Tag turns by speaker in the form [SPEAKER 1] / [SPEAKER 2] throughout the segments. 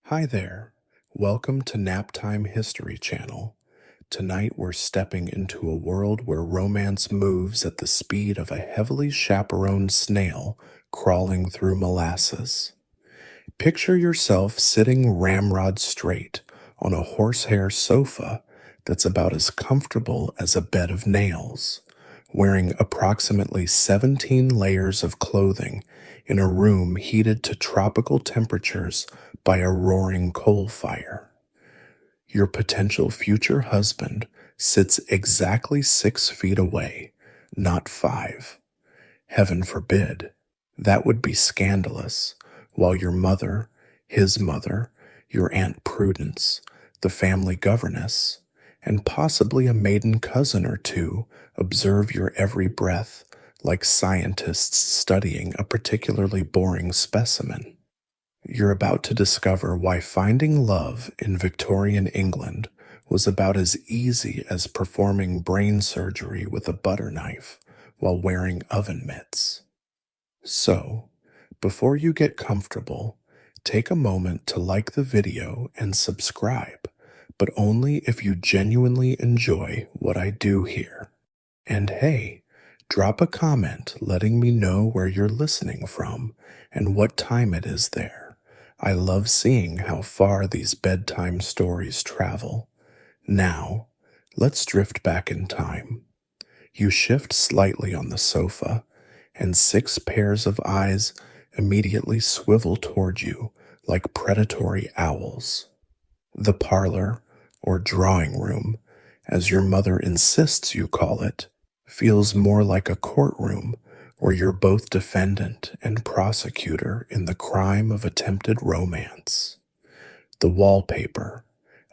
[SPEAKER 1] Hi there. Welcome to NapTime History channel. Tonight we're stepping into a world where romance moves at the speed of a heavily chaperoned snail crawling through molasses. Picture yourself sitting ramrod straight on a horsehair sofa that's about as comfortable as a bed of nails, wearing approximately 17 layers of clothing in a room heated to tropical temperatures by a roaring coal fire. Your potential future husband sits exactly 6 feet away, not 5. Heaven forbid. That would be scandalous, while your mother, his mother, your Aunt Prudence, the family governess, and possibly a maiden cousin or two observe your every breath like scientists studying a particularly boring specimen. You're about to discover why finding love in Victorian England was about as easy as performing brain surgery with a butter knife while wearing oven mitts. So, before you get comfortable, take a moment to like the video and subscribe, but only if you genuinely enjoy what I do here. And hey, drop a comment letting me know where you're listening from and what time it is there. I love seeing how far these bedtime stories travel. Now, let's drift back in time. You shift slightly on the sofa, and 6 pairs of eyes immediately swivel toward you like predatory owls. The parlor, or drawing room, as your mother insists you call it, feels more like a courtroom where you're both defendant and prosecutor in the crime of attempted romance. The wallpaper,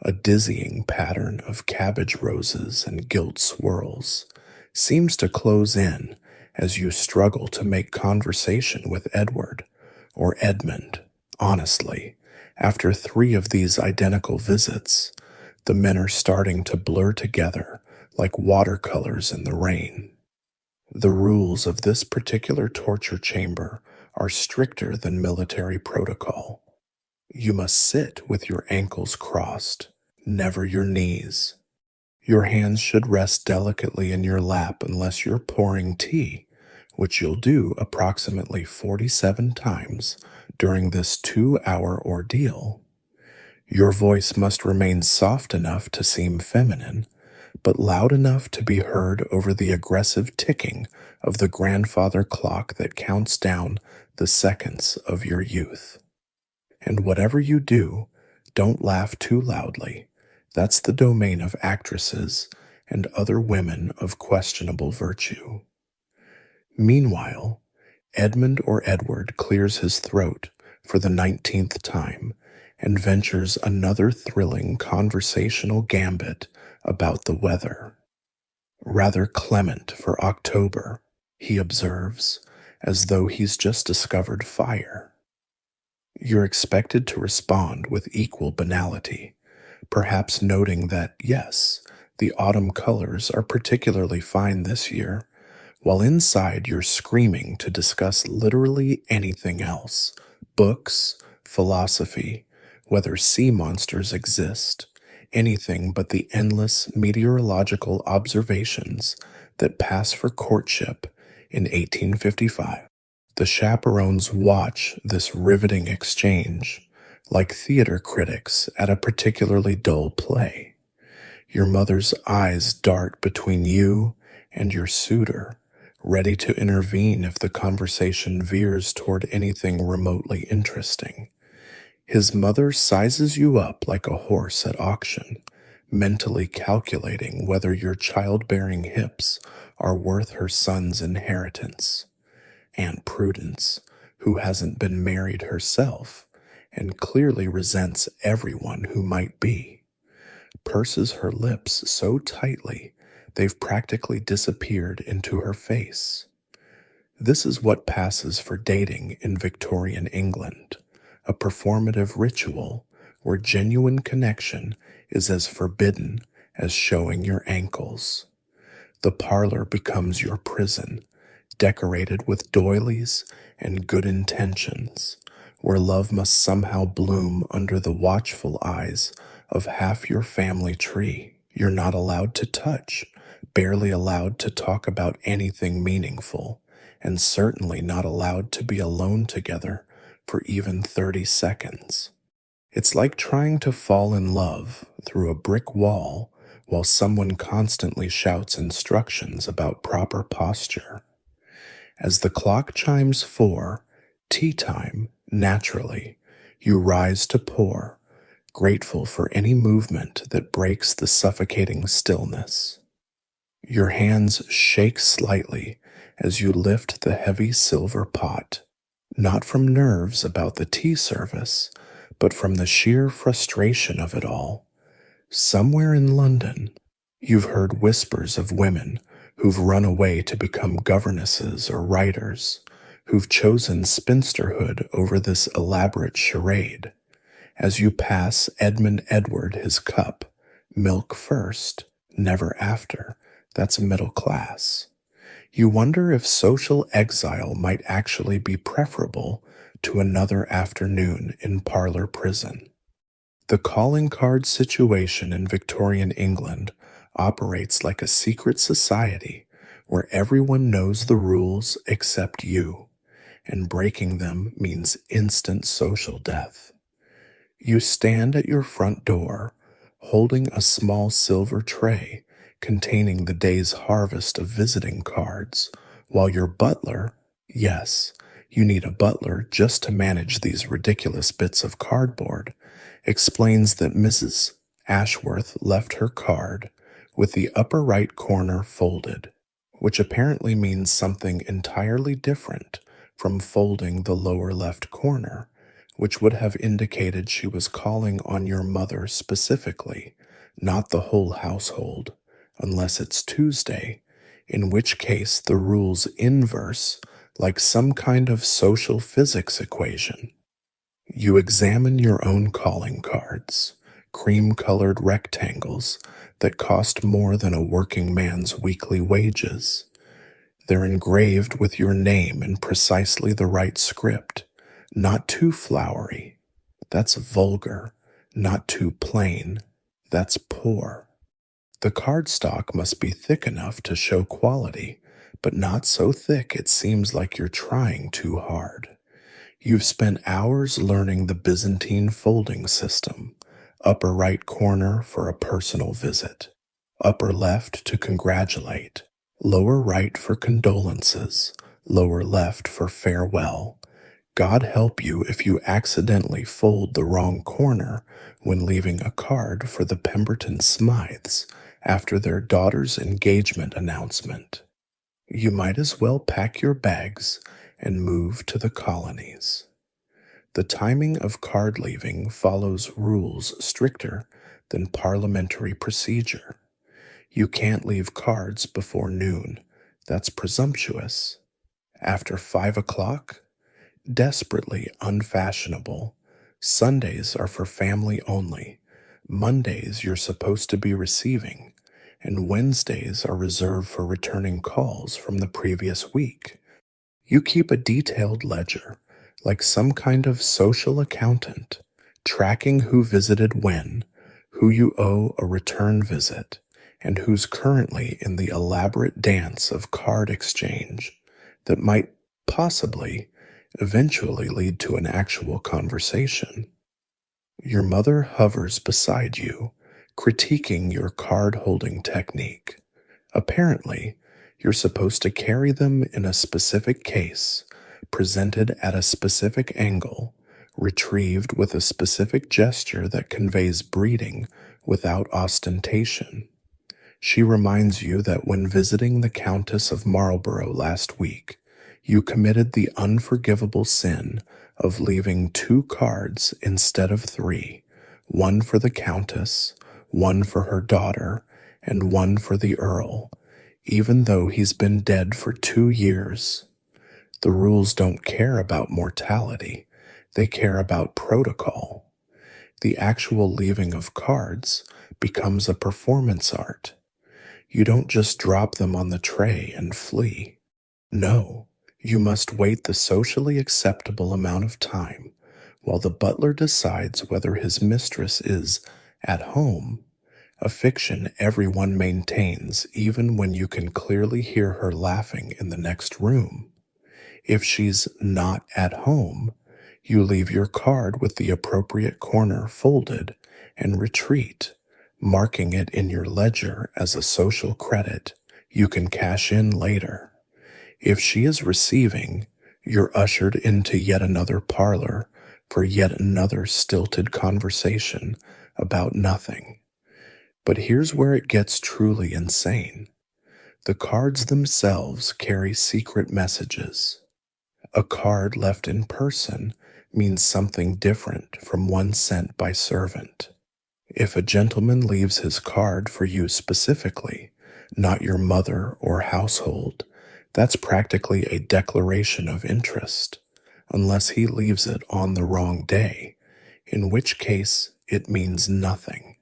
[SPEAKER 1] a dizzying pattern of cabbage roses and gilt swirls, seems to close in as you struggle to make conversation with Edward, or Edmund. Honestly, after 3 of these identical visits, the men are starting to blur together like watercolors in the rain. The rules of this particular torture chamber are stricter than military protocol. You must sit with your ankles crossed, never your knees. Your hands should rest delicately in your lap unless you're pouring tea, which you'll do approximately 47 times during this 2-hour ordeal. Your voice must remain soft enough to seem feminine, but loud enough to be heard over the aggressive ticking of the grandfather clock that counts down the seconds of your youth. And whatever you do, don't laugh too loudly. That's the domain of actresses and other women of questionable virtue. Meanwhile, Edmund or Edward clears his throat for the 19th time and ventures another thrilling conversational gambit about the weather. Rather clement for October, he observes, as though he's just discovered fire. You're expected to respond with equal banality, perhaps noting that, yes, the autumn colors are particularly fine this year, while inside you're screaming to discuss literally anything else: books, philosophy, whether sea monsters exist, anything but the endless meteorological observations that pass for courtship in 1855. The chaperones watch this riveting exchange like theater critics at a particularly dull play. Your mother's eyes dart between you and your suitor, ready to intervene if the conversation veers toward anything remotely interesting. His mother sizes you up like a horse at auction, mentally calculating whether your childbearing hips are worth her son's inheritance. Aunt Prudence, who hasn't been married herself and clearly resents everyone who might be, purses her lips so tightly they've practically disappeared into her face. This is what passes for dating in Victorian England, a performative ritual where genuine connection is as forbidden as showing your ankles. The parlor becomes your prison, decorated with doilies and good intentions, where love must somehow bloom under the watchful eyes of half your family tree. You're not allowed to touch, barely allowed to talk about anything meaningful, and certainly not allowed to be alone together for even 30 seconds. It's like trying to fall in love through a brick wall while someone constantly shouts instructions about proper posture. As the clock chimes 4, tea time, naturally, you rise to pour, grateful for any movement that breaks the suffocating stillness. Your hands shake slightly as you lift the heavy silver pot, not from nerves about the tea service, but from the sheer frustration of it all. Somewhere in London, you've heard whispers of women who've run away to become governesses or writers, who've chosen spinsterhood over this elaborate charade. As you pass Edmund Edward his cup, milk first, never after, that's middle class. You wonder if social exile might actually be preferable to another afternoon in parlor prison. The calling card situation in Victorian England operates like a secret society where everyone knows the rules except you, and breaking them means instant social death. You stand at your front door, holding a small silver tray containing the day's harvest of visiting cards, while your butler, yes, you need a butler just to manage these ridiculous bits of cardboard, explains that Mrs. Ashworth left her card with the upper right corner folded, which apparently means something entirely different from folding the lower left corner, which would have indicated she was calling on your mother specifically, not the whole household, unless it's Tuesday, in which case the rule's inverse, like some kind of social physics equation. You examine your own calling cards, cream-colored rectangles that cost more than a working man's weekly wages. They're engraved with your name in precisely the right script, not too flowery, that's vulgar, not too plain, that's poor. The cardstock must be thick enough to show quality, but not so thick it seems like you're trying too hard. You've spent hours learning the Byzantine folding system, upper right corner for a personal visit, upper left to congratulate, lower right for condolences, lower left for farewell. God help you if you accidentally fold the wrong corner when leaving a card for the Pemberton Smythes after their daughter's engagement announcement. You might as well pack your bags and move to the colonies. The timing of card leaving follows rules stricter than parliamentary procedure. You can't leave cards before noon. That's presumptuous. After 5 o'clock? Desperately unfashionable. Sundays are for family only. Mondays you're supposed to be receiving, and Wednesdays are reserved for returning calls from the previous week. You keep a detailed ledger, like some kind of social accountant, tracking who visited when, who you owe a return visit, and who's currently in the elaborate dance of card exchange that might possibly eventually lead to an actual conversation. Your mother hovers beside you, critiquing your card-holding technique. Apparently, you're supposed to carry them in a specific case, presented at a specific angle, retrieved with a specific gesture that conveys breeding without ostentation. She reminds you that when visiting the Countess of Marlborough last week, you committed the unforgivable sin of leaving 2 cards instead of 3, one for the Countess, one for her daughter, and one for the Earl, even though he's been dead for 2 years. The rules don't care about mortality, they care about protocol. The actual leaving of cards becomes a performance art. You don't just drop them on the tray and flee. No, you must wait the socially acceptable amount of time while the butler decides whether his mistress is at home, a fiction everyone maintains even when you can clearly hear her laughing in the next room. If she's not at home, you leave your card with the appropriate corner folded and retreat, marking it in your ledger as a social credit you can cash in later. If she is receiving, you're ushered into yet another parlor for yet another stilted conversation about nothing. But here's where it gets truly insane. The cards themselves carry secret messages. A card left in person means something different from one sent by servant. If a gentleman leaves his card for you specifically, not your mother or household, that's practically a declaration of interest, unless he leaves it on the wrong day, in which case it means nothing.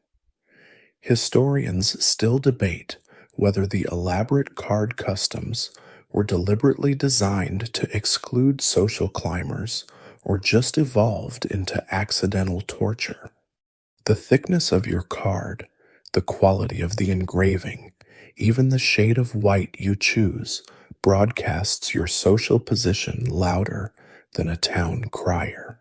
[SPEAKER 1] Historians still debate whether the elaborate card customs were deliberately designed to exclude social climbers or just evolved into accidental torture. The thickness of your card, the quality of the engraving, even the shade of white you choose broadcasts your social position louder than a town crier.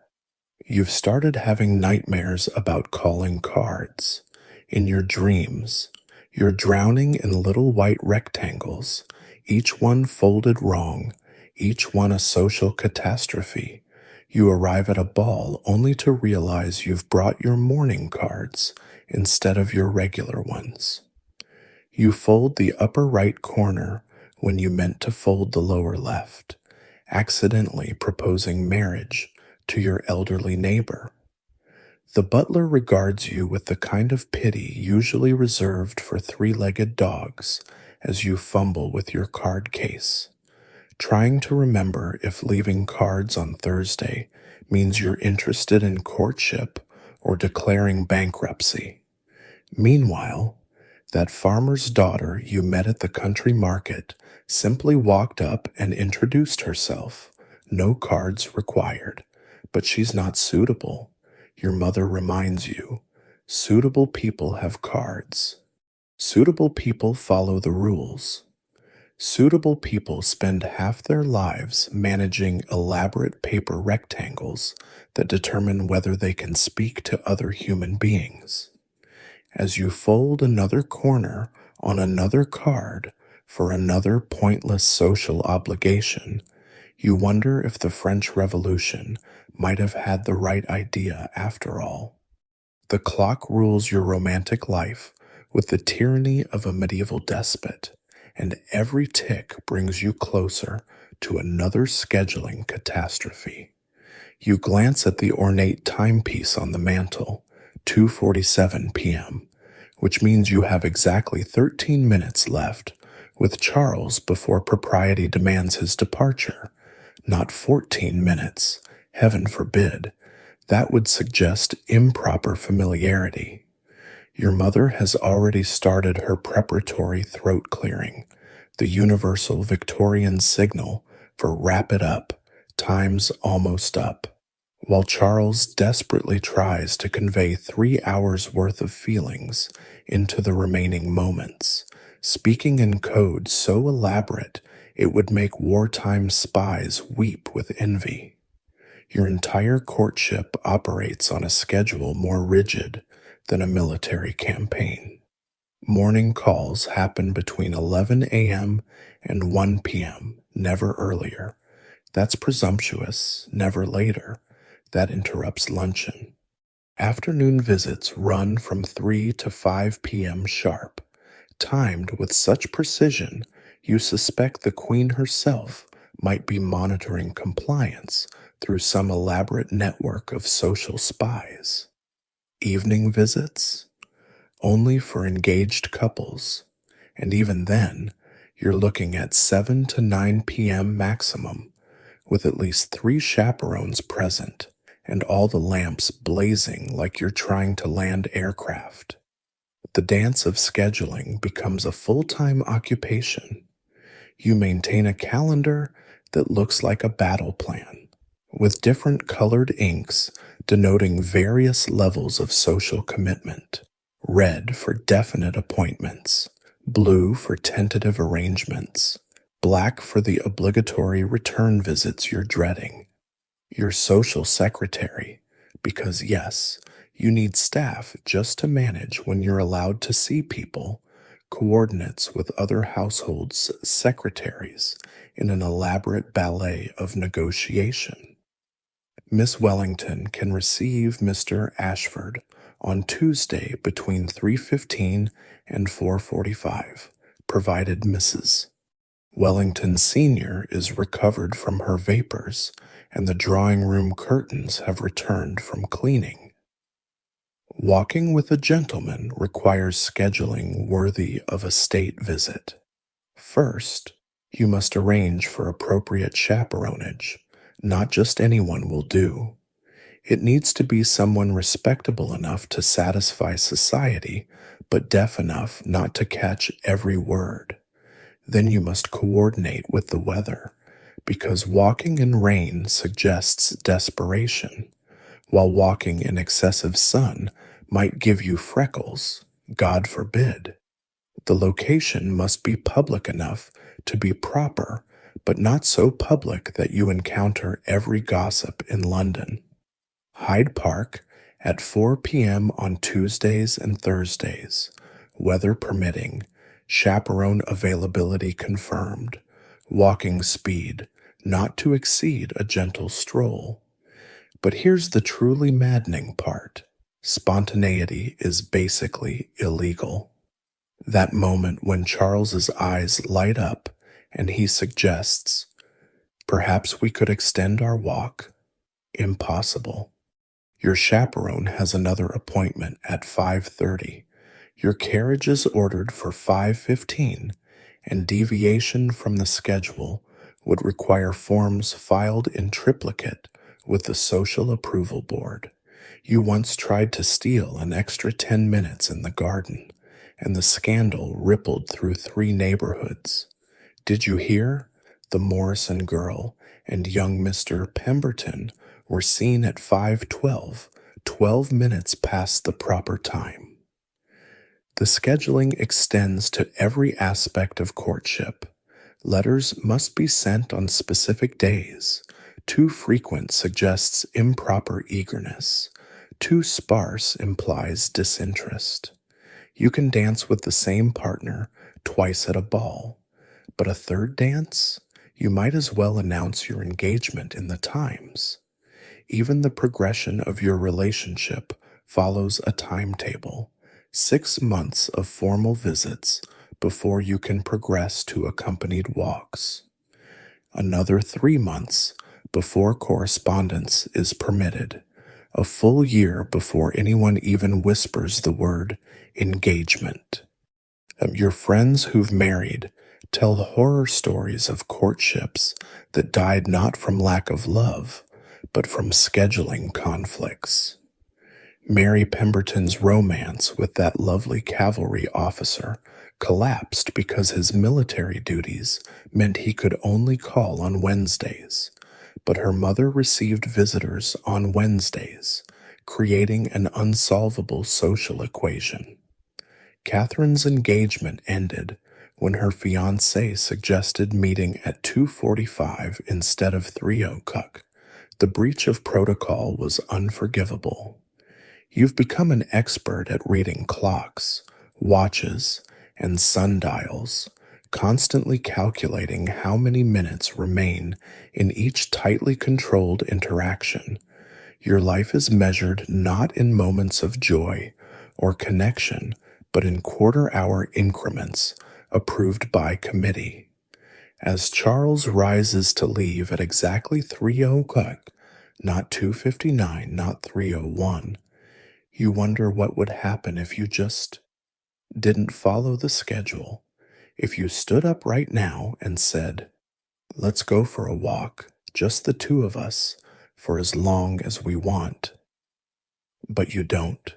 [SPEAKER 1] You've started having nightmares about calling cards. In your dreams, you're drowning in little white rectangles, each one folded wrong, each one a social catastrophe. You arrive at a ball only to realize you've brought your mourning cards instead of your regular ones. You fold the upper right corner when you meant to fold the lower left, accidentally proposing marriage to your elderly neighbor. The butler regards you with the kind of pity usually reserved for three-legged dogs as you fumble with your card case, trying to remember if leaving cards on Thursday means you're interested in courtship or declaring bankruptcy. Meanwhile, that farmer's daughter you met at the country market simply walked up and introduced herself. No cards required, but she's not suitable. Your mother reminds you, suitable people have cards. Suitable people follow the rules. Suitable people spend half their lives managing elaborate paper rectangles that determine whether they can speak to other human beings. As you fold another corner on another card for another pointless social obligation, you wonder if the French Revolution might have had the right idea after all. The clock rules your romantic life with the tyranny of a medieval despot, and every tick brings you closer to another scheduling catastrophe. You glance at the ornate timepiece on the mantel, 2:47 p.m., which means you have exactly 13 minutes left with Charles before propriety demands his departure, not 14 minutes, heaven forbid. That would suggest improper familiarity. Your mother has already started her preparatory throat clearing, the universal Victorian signal for wrap it up, time's almost up, while Charles desperately tries to convey 3 hours worth of feelings into the remaining moments, speaking in code so elaborate it would make wartime spies weep with envy. Your entire courtship operates on a schedule more rigid than a military campaign. Morning calls happen between 11 a.m. and 1 p.m., never earlier. That's presumptuous, never later. That interrupts luncheon. Afternoon visits run from 3 to 5 p.m. sharp, timed with such precision you suspect the Queen herself might be monitoring compliance through some elaborate network of social spies. Evening visits? Only for engaged couples, and even then, you're looking at 7 to 9 p.m. maximum, with at least 3 chaperones present and all the lamps blazing like you're trying to land aircraft. The dance of scheduling becomes a full-time occupation. You maintain a calendar that looks like a battle plan, with different colored inks denoting various levels of social commitment. Red for definite appointments, blue for tentative arrangements, black for the obligatory return visits you're dreading. Your social secretary, because yes, you need staff just to manage when you're allowed to see people, coordinates with other households' secretaries in an elaborate ballet of negotiation. Miss Wellington can receive Mr. Ashford on Tuesday between 3:15 and 4:45, provided Mrs. Wellington Sr. is recovered from her vapors and the drawing room curtains have returned from cleaning. Walking with a gentleman requires scheduling worthy of a state visit. First, you must arrange for appropriate chaperonage. Not just anyone will do. It needs to be someone respectable enough to satisfy society, but deaf enough not to catch every word. Then you must coordinate with the weather, because walking in rain suggests desperation, while walking in excessive sun might give you freckles, God forbid. The location must be public enough to be proper, but not so public that you encounter every gossip in London. Hyde Park at 4 p.m. on Tuesdays and Thursdays, weather permitting, chaperone availability confirmed, walking speed not to exceed a gentle stroll. But here's the truly maddening part. Spontaneity is basically illegal. That moment when Charles's eyes light up and he suggests, "Perhaps we could extend our walk." Impossible. Your chaperone has another appointment at 5:30. Your carriage is ordered for 5:15, and deviation from the schedule would require forms filed in triplicate with the Social Approval Board. You once tried to steal an extra 10 minutes in the garden, and the scandal rippled through 3 neighborhoods. Did you hear? The Morrison girl and young Mr. Pemberton were seen at 5:12, 12 minutes past the proper time. The scheduling extends to every aspect of courtship. Letters must be sent on specific days. Too frequent suggests improper eagerness. Too sparse implies disinterest. You can dance with the same partner twice at a ball, but a third dance? You might as well announce your engagement in the Times. Even the progression of your relationship follows a timetable. 6 months of formal visits before you can progress to accompanied walks. Another 3 months before correspondence is permitted. A full year before anyone even whispers the word engagement. Your friends who've married tell horror stories of courtships that died not from lack of love, but from scheduling conflicts. Mary Pemberton's romance with that lovely cavalry officer collapsed because his military duties meant he could only call on Wednesdays, but her mother received visitors on Wednesdays, creating an unsolvable social equation. Catherine's engagement ended when her fiancé suggested meeting at 2:45 instead of 3:00. The breach of protocol was unforgivable. You've become an expert at reading clocks, watches, and sundials, constantly calculating how many minutes remain in each tightly controlled interaction. Your life is measured not in moments of joy or connection, but in quarter-hour increments approved by committee. As Charles rises to leave at exactly 3:00, not 2:59, not 3:01, you wonder what would happen if you just didn't follow the schedule. If you stood up right now and said, "Let's go for a walk, just the 2 of us, for as long as we want." But you don't,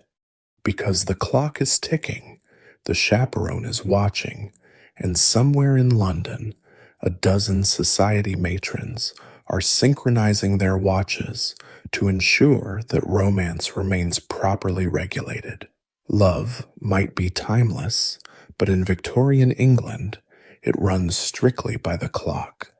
[SPEAKER 1] because the clock is ticking, the chaperone is watching, and somewhere in London, a dozen society matrons are synchronizing their watches to ensure that romance remains properly regulated. Love might be timeless, but in Victorian England, it runs strictly by the clock.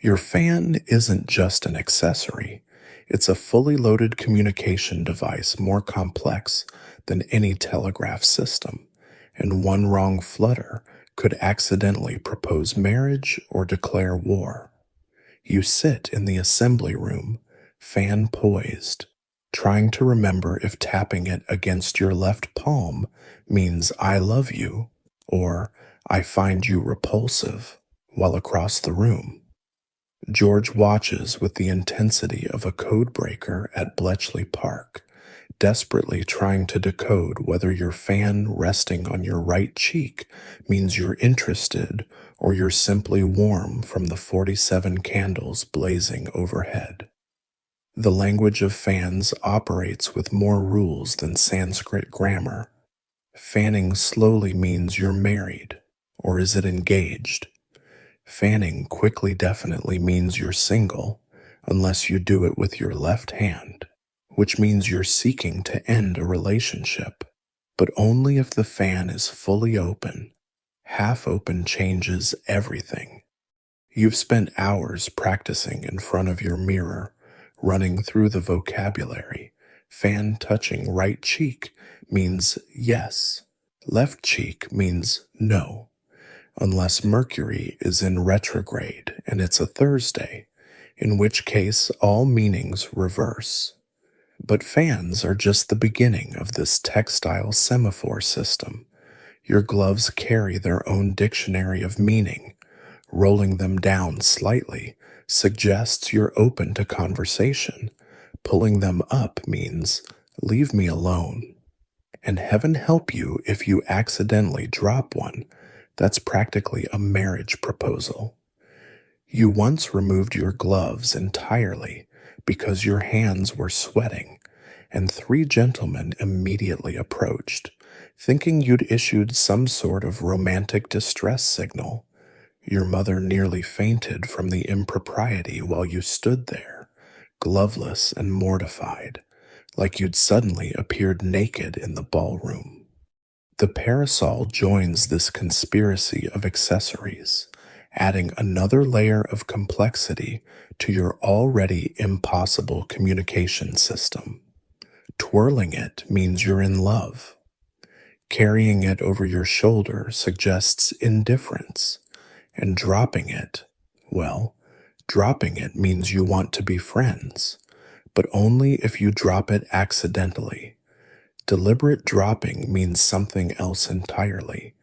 [SPEAKER 1] Your fan isn't just an accessory, it's a fully loaded communication device more complex than any telegraph system, and one wrong flutter could accidentally propose marriage or declare war. You sit in the assembly room, fan poised, trying to remember if tapping it against your left palm means I love you or I find you repulsive, while across the room, George watches with the intensity of a code breaker at Bletchley Park, desperately trying to decode whether your fan resting on your right cheek means you're interested or you're simply warm from the 47 candles blazing overhead. The language of fans operates with more rules than Sanskrit grammar. Fanning slowly means you're married, or is it engaged? Fanning quickly definitely means you're single, unless you do it with your left hand, which means you're seeking to end a relationship, but only if the fan is fully open. Half open changes everything. You've spent hours practicing in front of your mirror, running through the vocabulary. Fan touching right cheek means yes. Left cheek means no, unless Mercury is in retrograde and it's a Thursday, in which case all meanings reverse. But fans are just the beginning of this textile semaphore system. Your gloves carry their own dictionary of meaning. Rolling them down slightly suggests you're open to conversation. Pulling them up means leave me alone. And heaven help you if you accidentally drop one. That's practically a marriage proposal. You once removed your gloves entirely because your hands were sweating, and 3 gentlemen immediately approached, thinking you'd issued some sort of romantic distress signal. Your mother nearly fainted from the impropriety while you stood there, gloveless and mortified, like you'd suddenly appeared naked in the ballroom. The parasol joins this conspiracy of accessories, adding another layer of complexity to your already impossible communication system. Twirling it means you're in love. Carrying it over your shoulder suggests indifference, and dropping it, well, dropping it means you want to be friends, but only if you drop it accidentally. Deliberate dropping means something else entirely,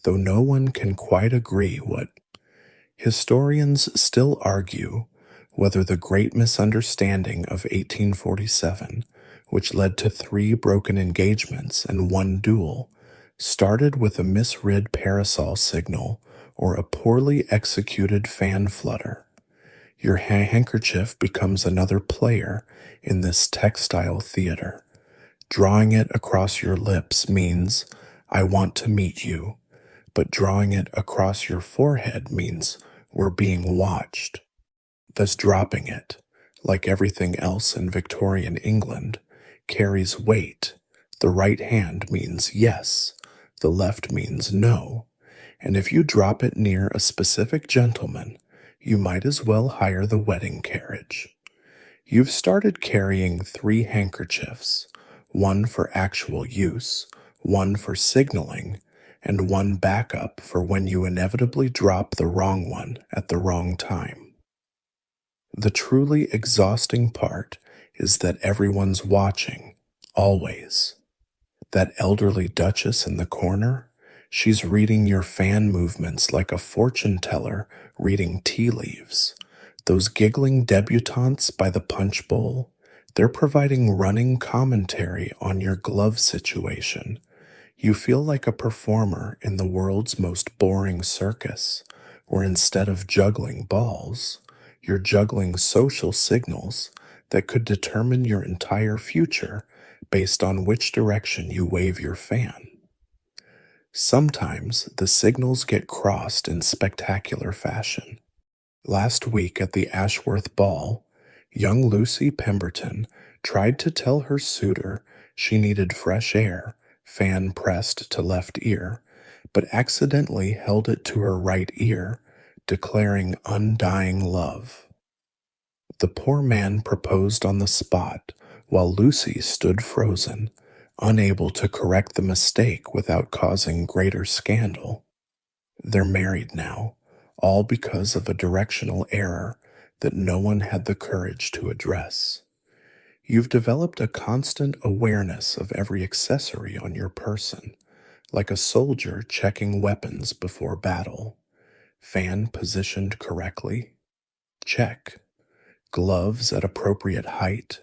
[SPEAKER 1] though no one can quite agree what. Historians still argue whether the Great Misunderstanding of 1847, which led to 3 broken engagements and 1 duel, started with a misread parasol signal or a poorly executed fan flutter. Your handkerchief becomes another player in this textile theater. Drawing it across your lips means, I want to meet you, but drawing it across your forehead means we're being watched. Thus dropping it, like everything else in Victorian England, carries weight. The right hand means yes, the left means no, and if you drop it near a specific gentleman, you might as well hire the wedding carriage. You've started carrying 3 handkerchiefs, 1 for actual use, 1 for signaling, and 1 backup for when you inevitably drop the wrong one at the wrong time. The truly exhausting part is that everyone's watching, always. That elderly duchess in the corner, she's reading your fan movements like a fortune teller reading tea leaves. Those giggling debutantes by the punch bowl, they're providing running commentary on your glove situation. You feel like a performer in the world's most boring circus, where instead of juggling balls, you're juggling social signals that could determine your entire future based on which direction you wave your fan. Sometimes the signals get crossed in spectacular fashion. Last week at the Ashworth Ball, Young Lucy Pemberton tried to tell her suitor she needed fresh air, fan pressed to left ear, but accidentally held it to her right ear, declaring undying love. The poor man proposed on the spot, while Lucy stood frozen, unable to correct the mistake without causing greater scandal. They're married now, all because of a directional error that no one had the courage to address. You've developed a constant awareness of every accessory on your person, like a soldier checking weapons before battle. Fan positioned correctly? Check. Gloves at appropriate height?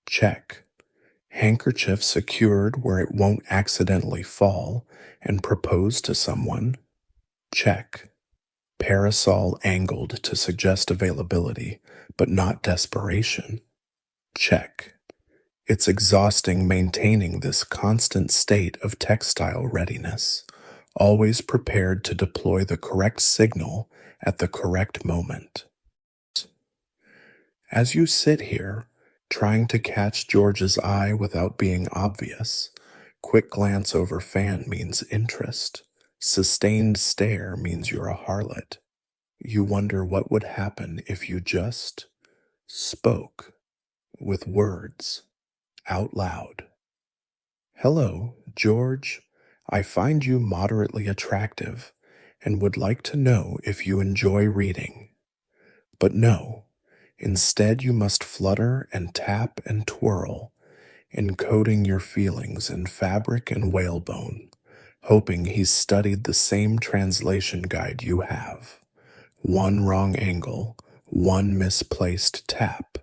[SPEAKER 1] Check. Handkerchief secured where it won't accidentally fall and propose to someone? Check. Parasol angled to suggest availability, but not desperation? Check. It's exhausting maintaining this constant state of textile readiness, always prepared to deploy the correct signal at the correct moment. As you sit here, trying to catch George's eye without being obvious, quick glance over fan means interest. Sustained stare means you're a harlot. You wonder what would happen if you just spoke with words out loud. Hello, George. I find you moderately attractive and would like to know if you enjoy reading. But no, instead you must flutter and tap and twirl, encoding your feelings in fabric and whalebone, hoping he's studied the same translation guide you have. One wrong angle, one misplaced tap,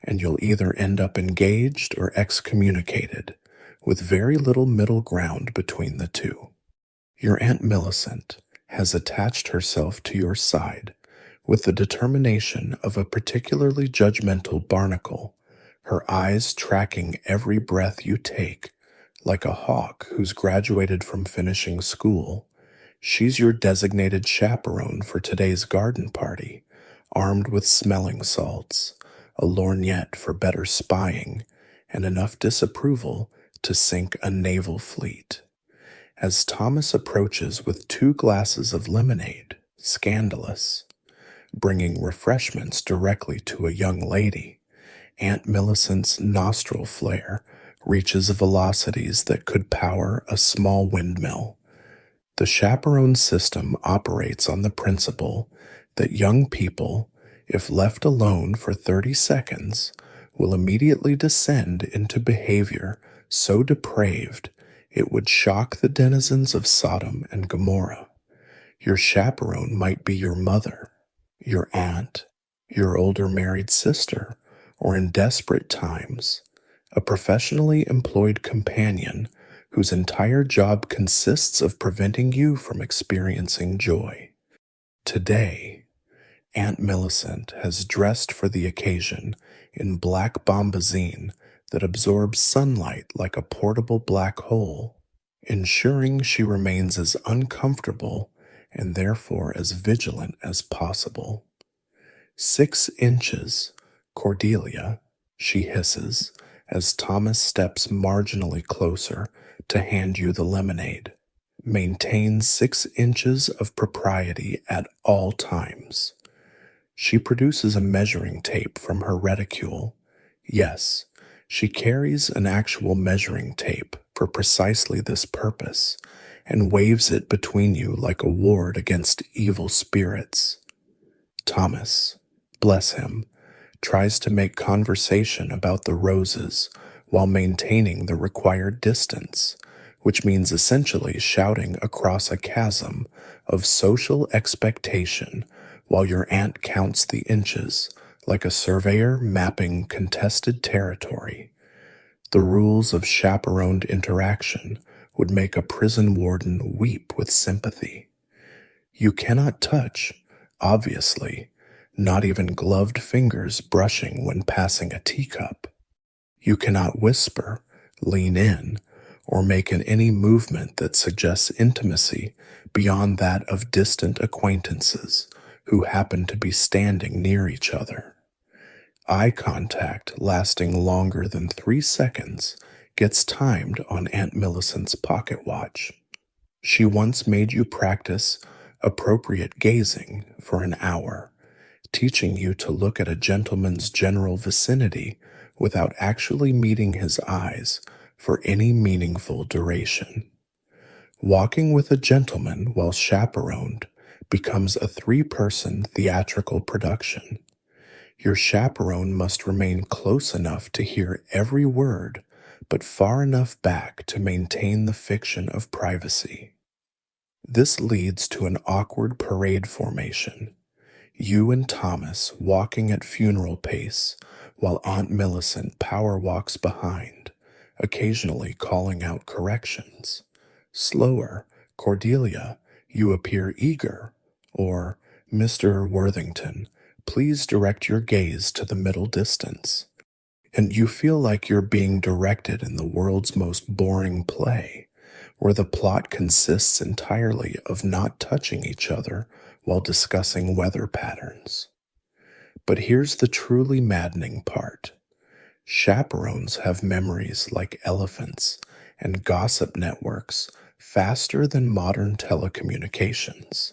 [SPEAKER 1] and you'll either end up engaged or excommunicated, with very little middle ground between the two. Your Aunt Millicent has attached herself to your side with the determination of a particularly judgmental barnacle, her eyes tracking every breath you take, like a hawk who's graduated from finishing school. She's your designated chaperone for today's garden party, armed with smelling salts, a lorgnette for better spying, and enough disapproval to sink a naval fleet. As Thomas approaches with 2 glasses of lemonade, scandalous, bringing refreshments directly to a young lady, Aunt Millicent's nostril flare reaches velocities that could power a small windmill. The chaperone system operates on the principle that young people, if left alone for 30 seconds, will immediately descend into behavior so depraved it would shock the denizens of Sodom and Gomorrah. Your chaperone might be your mother, your aunt, your older married sister, or in desperate times, a professionally employed companion whose entire job consists of preventing you from experiencing joy. Today, Aunt Millicent has dressed for the occasion in black bombazine that absorbs sunlight like a portable black hole, ensuring she remains as uncomfortable and therefore as vigilant as possible. 6 inches, Cordelia, she hisses, as Thomas steps marginally closer to hand you the lemonade. Maintain 6 inches of propriety at all times. She produces a measuring tape from her reticule. Yes, she carries an actual measuring tape for precisely this purpose, and waves it between you like a ward against evil spirits. Thomas, bless him, tries to make conversation about the roses while maintaining the required distance, which means essentially shouting across a chasm of social expectation while your aunt counts the inches like a surveyor mapping contested territory. The rules of chaperoned interaction would make a prison warden weep with sympathy. You cannot touch, obviously, not even gloved fingers brushing when passing a teacup. You cannot whisper, lean in, or make any movement that suggests intimacy beyond that of distant acquaintances who happen to be standing near each other. Eye contact lasting longer than 3 seconds gets timed on Aunt Millicent's pocket watch. She once made you practice appropriate gazing for an hour, teaching you to look at a gentleman's general vicinity without actually meeting his eyes for any meaningful duration. Walking with a gentleman while chaperoned becomes a three-person theatrical production. Your chaperone must remain close enough to hear every word, but far enough back to maintain the fiction of privacy. This leads to an awkward parade formation. You and Thomas walking at funeral pace, while Aunt Millicent power walks behind, occasionally calling out corrections. Slower, Cordelia, you appear eager, or Mr. Worthington, please direct your gaze to the middle distance. And you feel like you're being directed in the world's most boring play, where the plot consists entirely of not touching each other while discussing weather patterns. But here's the truly maddening part. Chaperones have memories like elephants and gossip networks faster than modern telecommunications.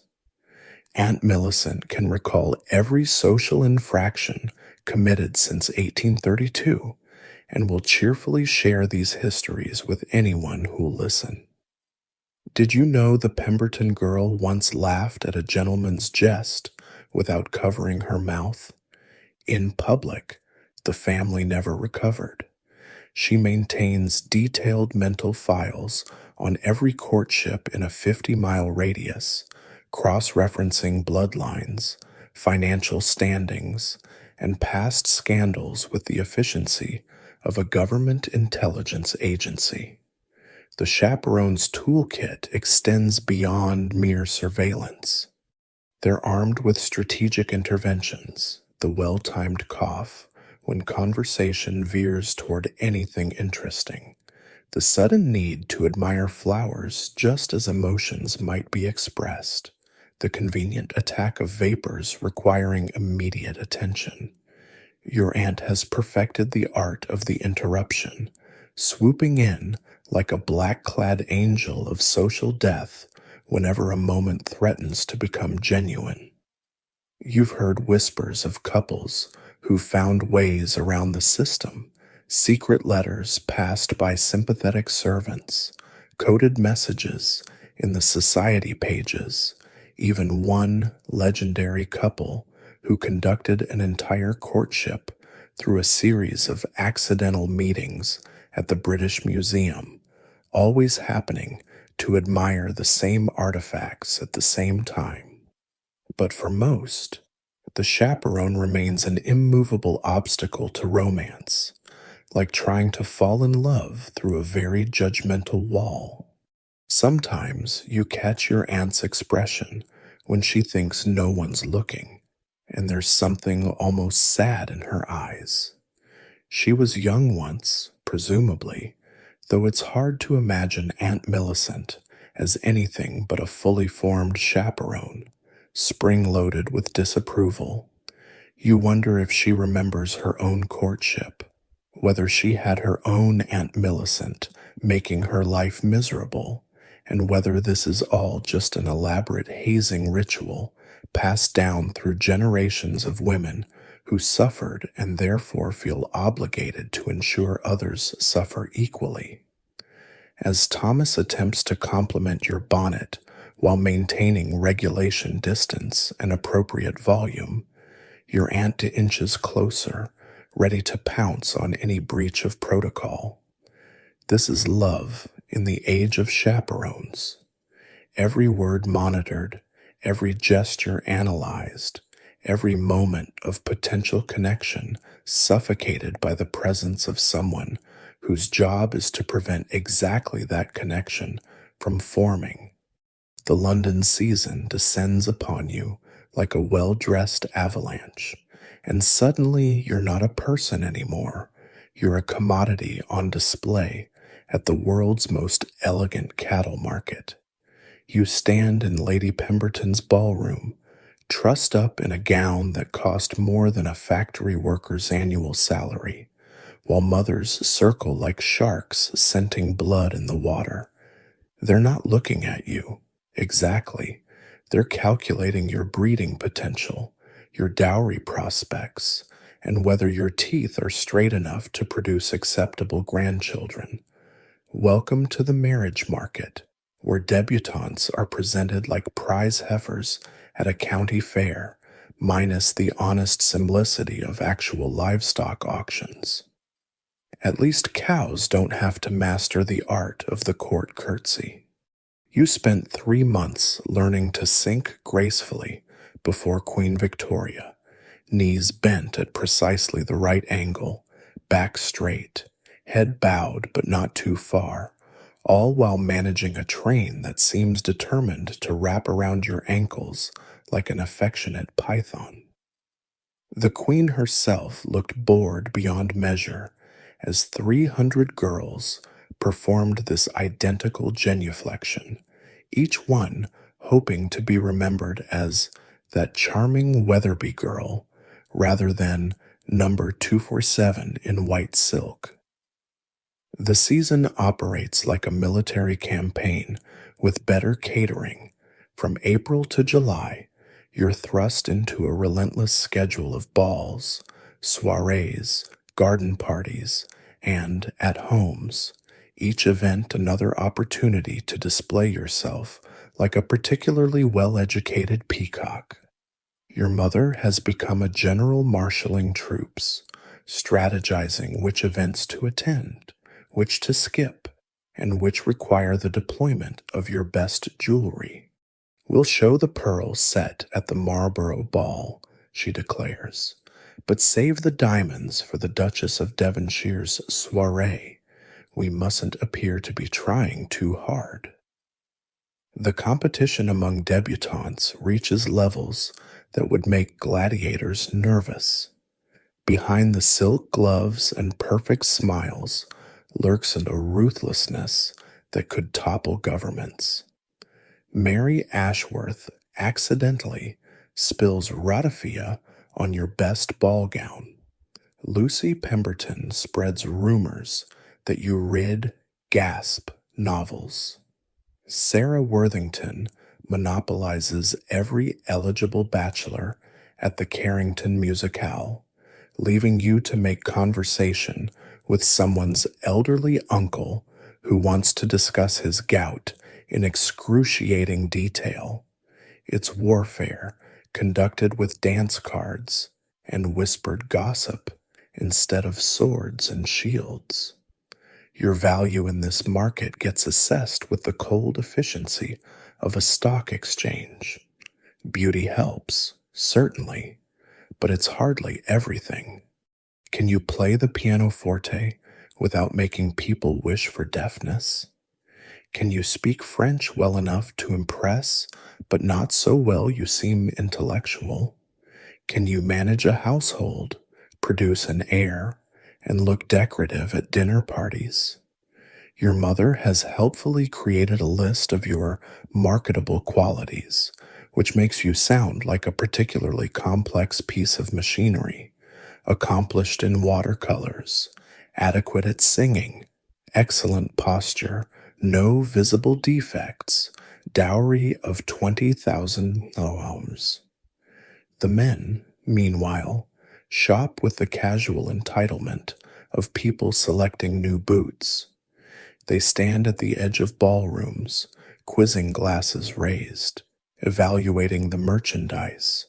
[SPEAKER 1] Aunt Millicent can recall every social infraction committed since 1832 and will cheerfully share these histories with anyone who'll listen. Did you know the Pemberton girl once laughed at a gentleman's jest without covering her mouth? In public, the family never recovered. She maintains detailed mental files on every courtship in a 50-mile radius, cross-referencing bloodlines, financial standings, and past scandals with the efficiency of a government intelligence agency. The chaperone's toolkit extends beyond mere surveillance. They're armed with strategic interventions, the well-timed cough when conversation veers toward anything interesting, the sudden need to admire flowers just as emotions might be expressed, the convenient attack of vapors requiring immediate attention. Your aunt has perfected the art of the interruption, swooping in like a black-clad angel of social death whenever a moment threatens to become genuine. You've heard whispers of couples who found ways around the system, secret letters passed by sympathetic servants, coded messages in the society pages, even one legendary couple who conducted an entire courtship through a series of accidental meetings at the British Museum, always happening to admire the same artifacts at the same time. But for most, the chaperone remains an immovable obstacle to romance, like trying to fall in love through a very judgmental wall. Sometimes you catch your aunt's expression when she thinks no one's looking, and there's something almost sad in her eyes. She was young once, presumably, though it's hard to imagine Aunt Millicent as anything but a fully formed chaperone, spring-loaded with disapproval. You wonder if she remembers her own courtship, whether she had her own Aunt Millicent making her life miserable, and whether this is all just an elaborate hazing ritual passed down through generations of women who suffered and therefore feel obligated to ensure others suffer equally. As Thomas attempts to compliment your bonnet while maintaining regulation distance and appropriate volume, your aunt inches closer, ready to pounce on any breach of protocol. This is love in the age of chaperones. Every word monitored, every gesture analyzed, every moment of potential connection suffocated by the presence of someone whose job is to prevent exactly that connection from forming. The London season descends upon you like a well-dressed avalanche, and suddenly you're not a person anymore. You're a commodity on display at the world's most elegant cattle market. You stand in Lady Pemberton's ballroom, trussed up in a gown that cost more than a factory worker's annual salary, while mothers circle like sharks scenting blood in the water. They're not looking at you. Exactly. They're calculating your breeding potential, your dowry prospects, and whether your teeth are straight enough to produce acceptable grandchildren. Welcome to the marriage market, where debutantes are presented like prize heifers at a county fair, minus the honest simplicity of actual livestock auctions. At least cows don't have to master the art of the court curtsy. You spent 3 months learning to sink gracefully before Queen Victoria, knees bent at precisely the right angle, back straight, head bowed but not too far, all while managing a train that seems determined to wrap around your ankles like an affectionate python. The Queen herself looked bored beyond measure as 300 girls performed this identical genuflection, each one hoping to be remembered as that charming Weatherby girl rather than number 247 in white silk. The season operates like a military campaign with better catering. From April to July, you're thrust into a relentless schedule of balls, soirees, garden parties, and at homes, each event another opportunity to display yourself like a particularly well-educated peacock. Your mother has become a general marshaling troops, strategizing which events to attend, which to skip, and which require the deployment of your best jewelry. We'll show the pearls set at the Marlborough Ball, she declares, but save the diamonds for the Duchess of Devonshire's soiree. We mustn't appear to be trying too hard. The competition among debutantes reaches levels that would make gladiators nervous. Behind the silk gloves and perfect smiles lurks a ruthlessness that could topple governments. Mary Ashworth accidentally spills ratafia on your best ball gown. Lucy Pemberton spreads rumors that you read gasp novels. Sarah Worthington monopolizes every eligible bachelor at the Carrington Musicale, leaving you to make conversation with someone's elderly uncle who wants to discuss his gout in excruciating detail. It's warfare conducted with dance cards and whispered gossip instead of swords and shields. Your value in this market gets assessed with the cold efficiency of a stock exchange. Beauty helps, certainly, but it's hardly everything. Can you play the pianoforte without making people wish for deafness? Can you speak French well enough to impress, but not so well you seem intellectual? Can you manage a household, produce an heir, and look decorative at dinner parties? Your mother has helpfully created a list of your marketable qualities, which makes you sound like a particularly complex piece of machinery, accomplished in watercolors, adequate at singing, excellent posture, no visible defects, dowry of 20,000 pounds. The men, meanwhile, shop with the casual entitlement of people selecting new boots. They stand at the edge of ballrooms, quizzing glasses raised, evaluating the merchandise.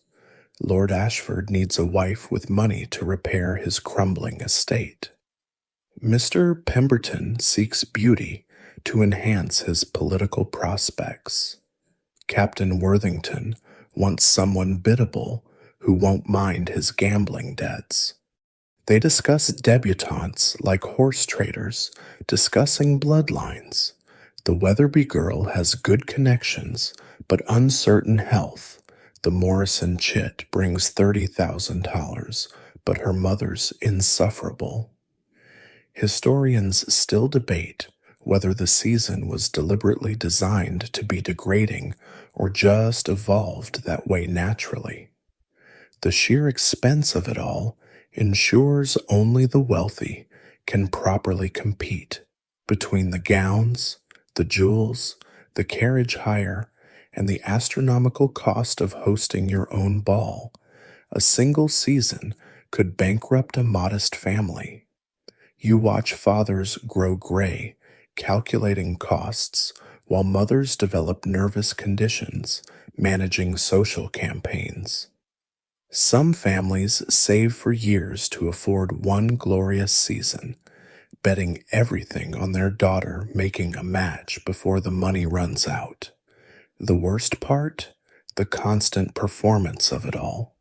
[SPEAKER 1] Lord Ashford needs a wife with money to repair his crumbling estate. Mr. Pemberton seeks beauty to enhance his political prospects. Captain Worthington wants someone biddable who won't mind his gambling debts. They discuss debutantes like horse traders discussing bloodlines. The Weatherby girl has good connections, but uncertain health. The Morrison chit brings $30,000, but her mother's insufferable. Historians still debate whether the season was deliberately designed to be degrading or just evolved that way naturally. The sheer expense of it all ensures only the wealthy can properly compete between the gowns, the jewels, the carriage hire, and the astronomical cost of hosting your own ball. A single season could bankrupt a modest family. You watch fathers grow gray, calculating costs, while mothers develop nervous conditions, managing social campaigns. Some families save for years to afford one glorious season, betting everything on their daughter making a match before the money runs out. The worst part? The constant performance of it all.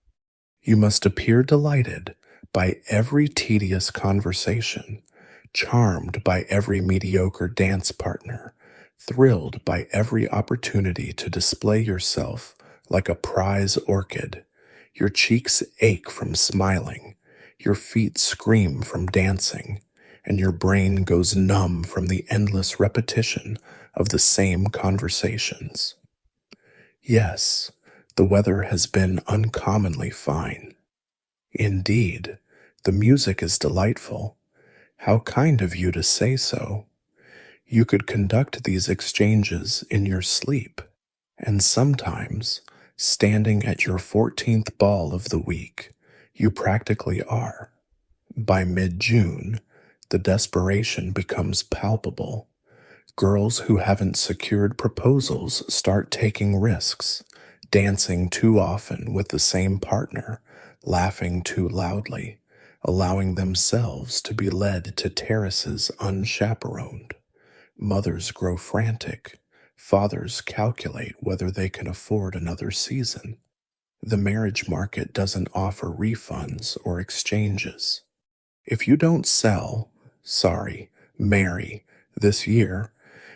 [SPEAKER 1] You must appear delighted by every tedious conversation, charmed by every mediocre dance partner, thrilled by every opportunity to display yourself like a prize orchid. Your cheeks ache from smiling, your feet scream from dancing, and your brain goes numb from the endless repetition of the same conversations. Yes, the weather has been uncommonly fine. Indeed, the music is delightful. How kind of you to say so. You could conduct these exchanges in your sleep, and sometimes, standing at your 14th ball of the week, you practically are. By mid-June, the desperation becomes palpable. Girls who haven't secured proposals start taking risks, dancing too often with the same partner, laughing too loudly, allowing themselves to be led to terraces unchaperoned. Mothers grow frantic. Fathers calculate whether they can afford another season. The marriage market doesn't offer refunds or exchanges. If you don't marry this year,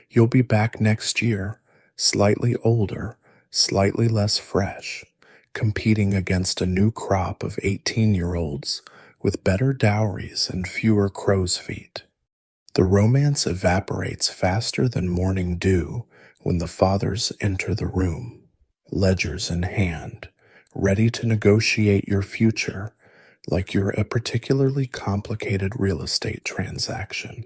[SPEAKER 1] you'll be back next year, slightly older, slightly less fresh, competing against a new crop of 18-year-olds with better dowries and fewer crow's feet. The romance evaporates faster than morning dew when the fathers enter the room, ledgers in hand, ready to negotiate your future like you're a particularly complicated real estate transaction.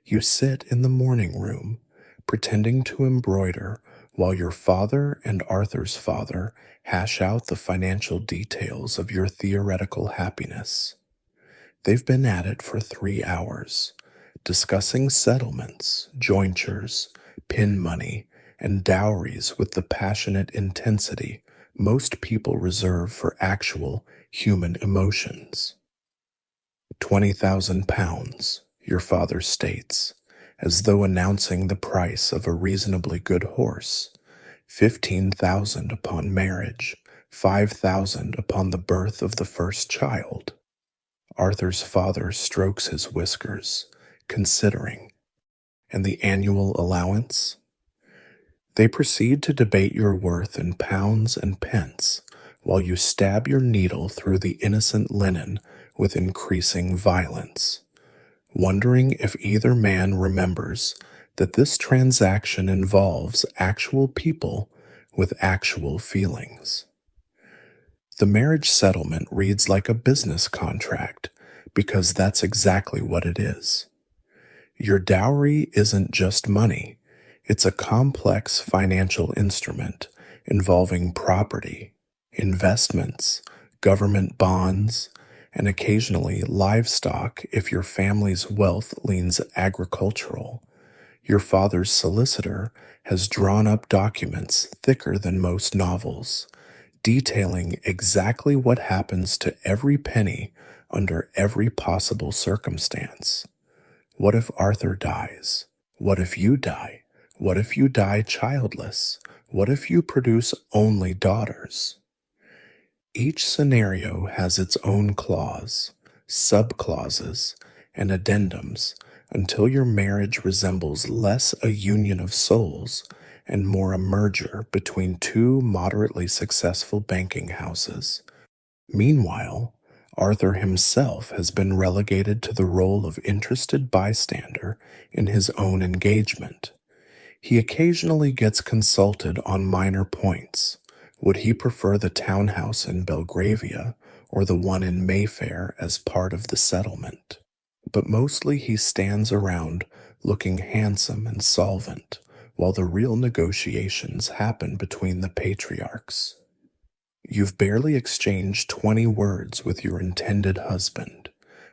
[SPEAKER 1] You sit in the morning room, pretending to embroider while your father and Arthur's father hash out the financial details of your theoretical happiness. They've been at it for 3 hours, discussing settlements, jointures, pin money, and dowries with the passionate intensity most people reserve for actual human emotions. 20,000 pounds, your father states, as though announcing the price of a reasonably good horse. 15,000 upon marriage, 5,000 upon the birth of the first child. Arthur's father strokes his whiskers, considering. And the annual allowance? They proceed to debate your worth in pounds and pence, while you stab your needle through the innocent linen with increasing violence, wondering if either man remembers that this transaction involves actual people with actual feelings. The marriage settlement reads like a business contract because that's exactly what it is. Your dowry isn't just money. It's a complex financial instrument involving property, investments, government bonds, and occasionally livestock if your family's wealth leans agricultural. Your father's solicitor has drawn up documents thicker than most novels, detailing exactly what happens to every penny under every possible circumstance. What if Arthur dies? What if you die? What if you die childless? What if you produce only daughters? Each scenario has its own clause, subclauses, and addendums until your marriage resembles less a union of souls and more a merger between two moderately successful banking houses. Meanwhile, Arthur himself has been relegated to the role of interested bystander in his own engagement. He occasionally gets consulted on minor points. Would he prefer the townhouse in Belgravia or the one in Mayfair as part of the settlement? But mostly he stands around looking handsome and solvent while the real negotiations happen between the patriarchs. You've barely exchanged 20 words with your intended husband,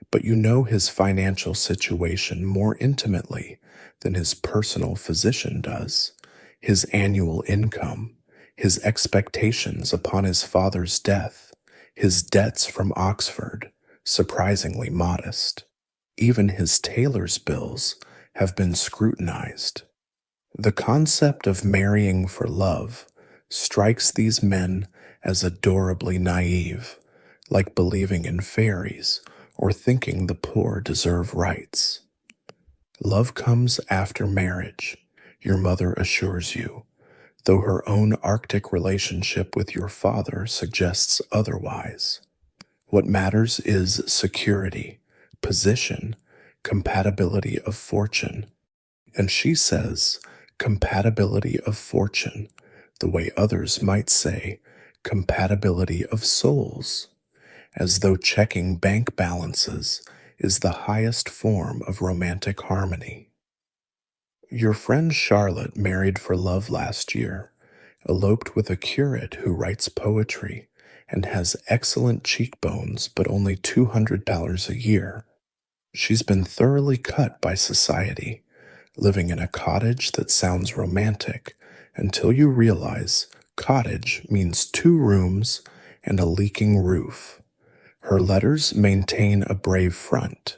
[SPEAKER 1] but you know his financial situation more intimately than his personal physician does, his annual income, his expectations upon his father's death, his debts from Oxford, surprisingly modest. Even his tailor's bills have been scrutinized. The concept of marrying for love strikes these men as adorably naive, like believing in fairies or thinking the poor deserve rights. Love comes after marriage, your mother assures you, though her own Arctic relationship with your father suggests otherwise. What matters is security, position, compatibility of fortune. And she says, compatibility of fortune, the way others might say, compatibility of souls, as though checking bank balances is the highest form of romantic harmony. Your friend Charlotte married for love last year, eloped with a curate who writes poetry and has excellent cheekbones but only $200 a year. She's been thoroughly cut by society, living in a cottage that sounds romantic until you realize cottage means 2 rooms and a leaking roof. Her letters maintain a brave front,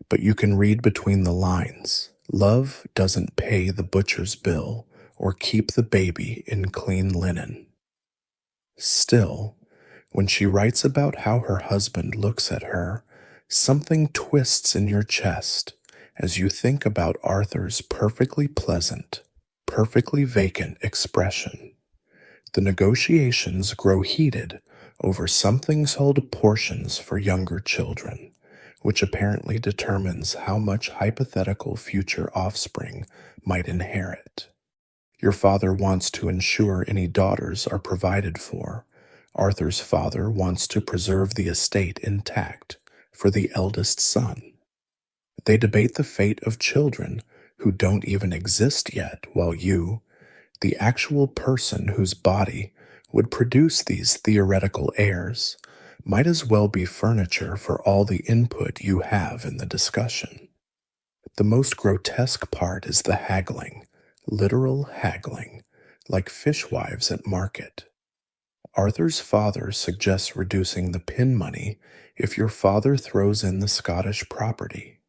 [SPEAKER 1] but you can read between the lines. Love doesn't pay the butcher's bill or keep the baby in clean linen. Still, when she writes about how her husband looks at her, something twists in your chest as you think about Arthur's perfectly pleasant, perfectly vacant expression. The negotiations grow heated over something sold portions for younger children, which apparently determines how much hypothetical future offspring might inherit. Your father wants to ensure any daughters are provided for. Arthur's father wants to preserve the estate intact for the eldest son. They debate the fate of children who don't even exist yet, while you, the actual person whose body would produce these theoretical heirs, might as well be furniture for all the input you have in the discussion. The most grotesque part is the haggling, literal haggling, like fishwives at market. Arthur's father suggests reducing the pin money if your father throws in the Scottish property.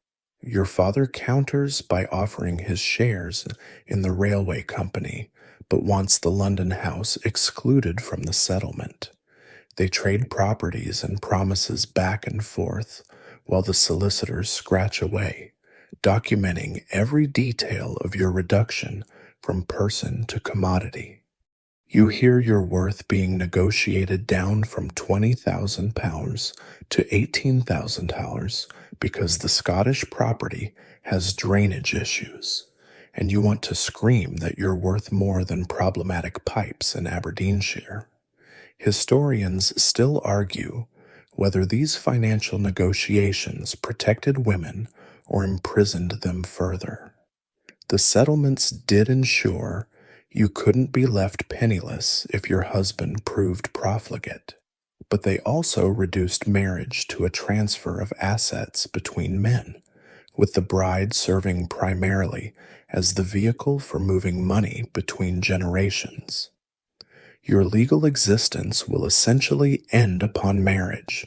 [SPEAKER 1] Your father counters by offering his shares in the railway company, but wants the London house excluded from the settlement. They trade properties and promises back and forth while the solicitors scratch away, documenting every detail of your reduction from person to commodity. You hear your worth being negotiated down from £20,000 to $18,000 because the Scottish property has drainage issues, and you want to scream that you're worth more than problematic pipes in Aberdeenshire. Historians still argue whether these financial negotiations protected women or imprisoned them further. The settlements did ensure you couldn't be left penniless if your husband proved profligate, but they also reduced marriage to a transfer of assets between men, with the bride serving primarily as the vehicle for moving money between generations. Your legal existence will essentially end upon marriage.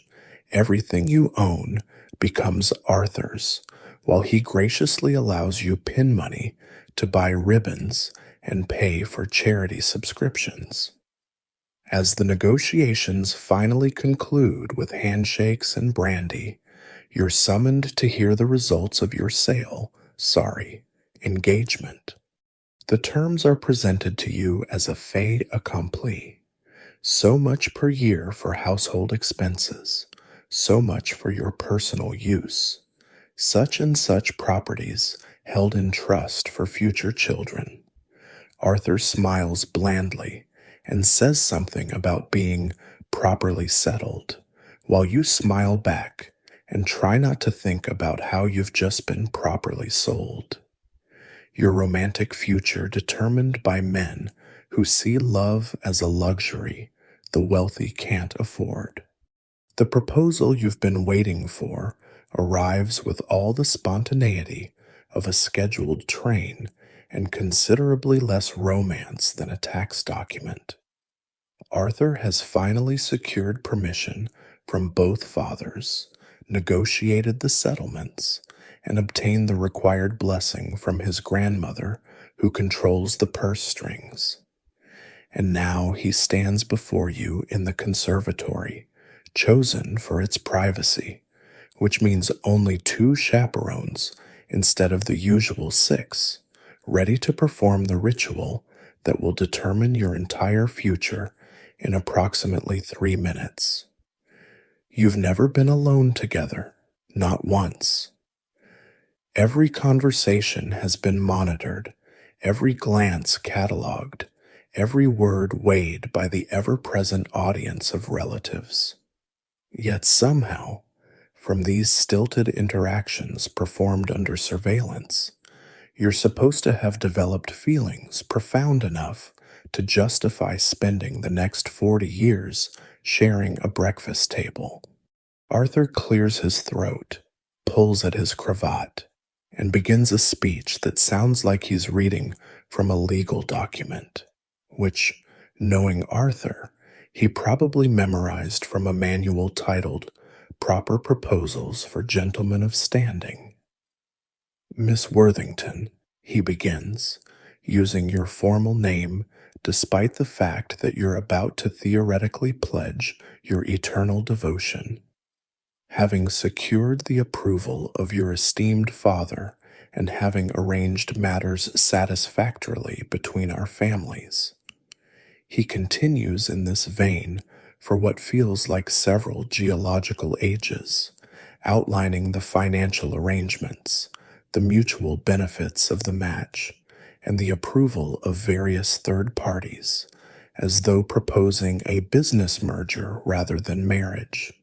[SPEAKER 1] Everything you own becomes Arthur's, while he graciously allows you pin money to buy ribbons and pay for charity subscriptions. As the negotiations finally conclude with handshakes and brandy, you're summoned to hear the results of your engagement. The terms are presented to you as a fait accompli. So much per year for household expenses, So much for your personal use. Such and such properties held in trust for future children. Arthur smiles blandly and says something about being properly settled, while you smile back and try not to think about how you've just been properly sold. Your romantic future determined by men who see love as a luxury the wealthy can't afford. The proposal you've been waiting for arrives with all the spontaneity of a scheduled train and considerably less romance than a tax document. Arthur has finally secured permission from both fathers, negotiated the settlements, and obtained the required blessing from his grandmother, who controls the purse strings. And now he stands before you in the conservatory, chosen for its privacy, which means only 2 chaperones instead of the usual 6, ready to perform the ritual that will determine your entire future in approximately 3 minutes. You've never been alone together, not once. Every conversation has been monitored, every glance catalogued, every word weighed by the ever-present audience of relatives. Yet somehow, from these stilted interactions performed under surveillance, you're supposed to have developed feelings profound enough to justify spending the next 40 years sharing a breakfast table. Arthur clears his throat, pulls at his cravat, and begins a speech that sounds like he's reading from a legal document, which, knowing Arthur, he probably memorized from a manual titled Proper Proposals for Gentlemen of Standing. Miss Worthington, he begins, using your formal name despite the fact that you're about to theoretically pledge your eternal devotion. Having secured the approval of your esteemed father and having arranged matters satisfactorily between our families, he continues in this vein for what feels like several geological ages, outlining the financial arrangements, the mutual benefits of the match, and the approval of various third parties, as though proposing a business merger rather than marriage.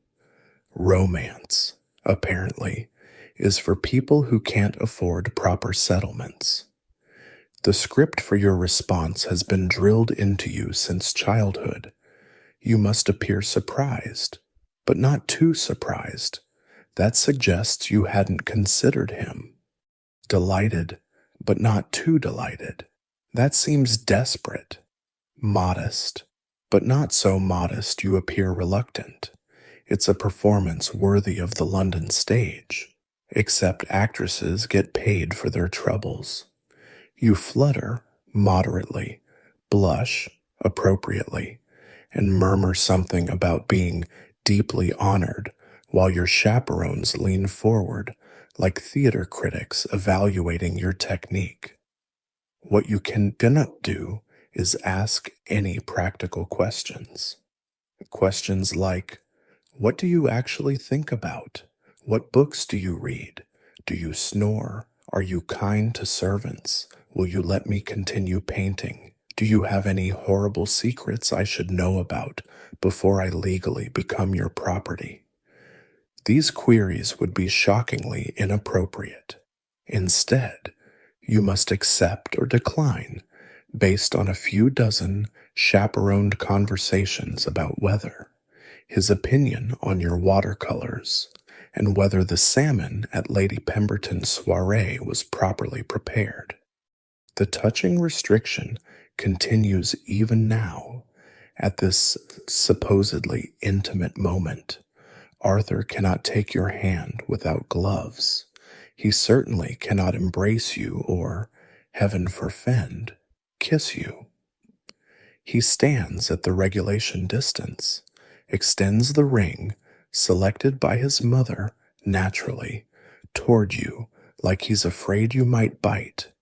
[SPEAKER 1] Romance, apparently, is for people who can't afford proper settlements. The script for your response has been drilled into you since childhood. You must appear surprised, but not too surprised. That suggests you hadn't considered him. Delighted, but not too delighted. That seems desperate. Modest, but not so modest you appear reluctant. It's a performance worthy of the London stage, except actresses get paid for their troubles. You flutter moderately, blush appropriately, and murmur something about being deeply honored while your chaperones lean forward like theater critics evaluating your technique. What you cannot do is ask any practical questions. Questions like, what do you actually think about? What books do you read? Do you snore? Are you kind to servants? Will you let me continue painting? Do you have any horrible secrets I should know about before I legally become your property? These queries would be shockingly inappropriate. Instead, you must accept or decline based on a few dozen chaperoned conversations about weather, his opinion on your watercolors, and whether the salmon at Lady Pemberton's soiree was properly prepared. The touching restriction continues even now, at this supposedly intimate moment. Arthur cannot take your hand without gloves. He certainly cannot embrace you or, heaven forfend, kiss you. He stands at the regulation distance, extends the ring, selected by his mother, naturally, toward you like he's afraid you might bite,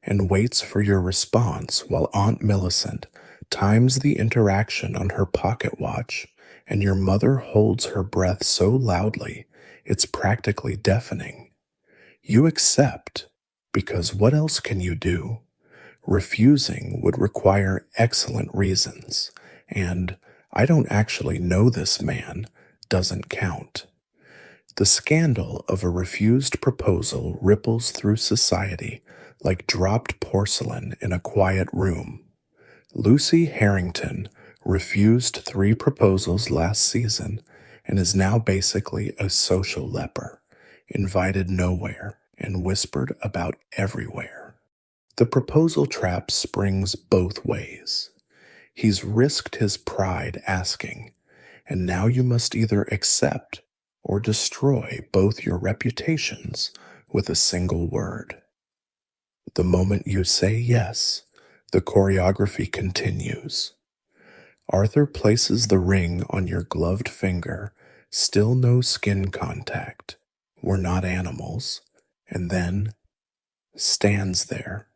[SPEAKER 1] and waits for your response while Aunt Millicent times the interaction on her pocket watch and your mother holds her breath so loudly it's practically deafening. You accept, because what else can you do? Refusing would require excellent reasons, and "I don't actually know this man" doesn't count. The scandal of a refused proposal ripples through society like dropped porcelain in a quiet room. Lucy Harrington refused 3 proposals last season and is now basically a social leper, invited nowhere and whispered about everywhere. The proposal trap springs both ways. He's risked his pride asking, and now you must either accept or destroy both your reputations with a single word. The moment you say yes, the choreography continues. Arthur places the ring on your gloved finger, still no skin contact. We're not animals. And then stands there.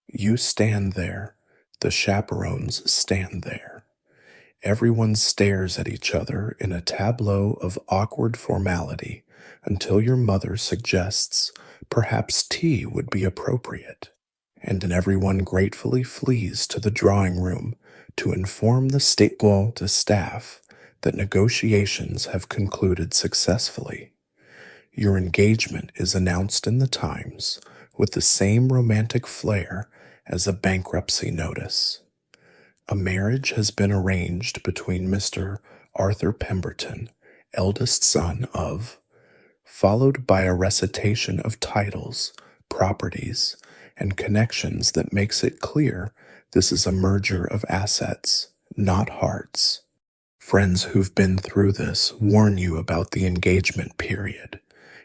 [SPEAKER 1] You stand there. The chaperones stand there. Everyone stares at each other in a tableau of awkward formality until your mother suggests perhaps tea would be appropriate, and then everyone gratefully flees to the drawing room to inform the stable de staff that negotiations have concluded successfully. Your engagement is announced in the Times with the same romantic flair as a bankruptcy notice. A marriage has been arranged between Mr. Arthur Pemberton, eldest son of, followed by a recitation of titles, properties, and connections that makes it clear this is a merger of assets, not hearts. Friends who've been through this warn you about the engagement period.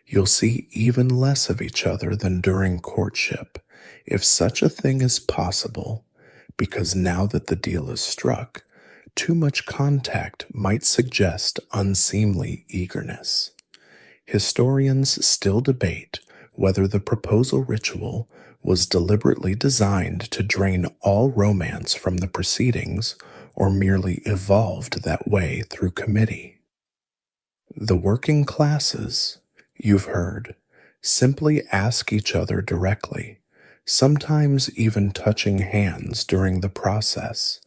[SPEAKER 1] You'll see even less of each other than during courtship, if such a thing is possible, because now that the deal is struck, too much contact might suggest unseemly eagerness. Historians still debate whether the proposal ritual was deliberately designed to drain all romance from the proceedings or merely evolved that way through committee. The working classes, you've heard, simply ask each other directly, sometimes even touching hands during the process.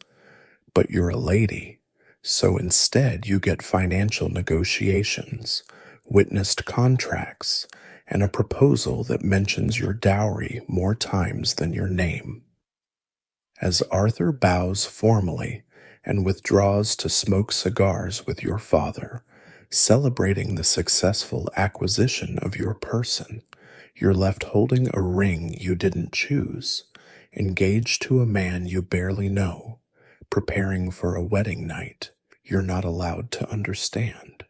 [SPEAKER 1] But you're a lady, so instead you get financial negotiations, witnessed contracts, and a proposal that mentions your dowry more times than your name. As Arthur bows formally and withdraws to smoke cigars with your father, celebrating the successful acquisition of your person, you're left holding a ring you didn't choose, engaged to a man you barely know, preparing for a wedding night you're not allowed to understand.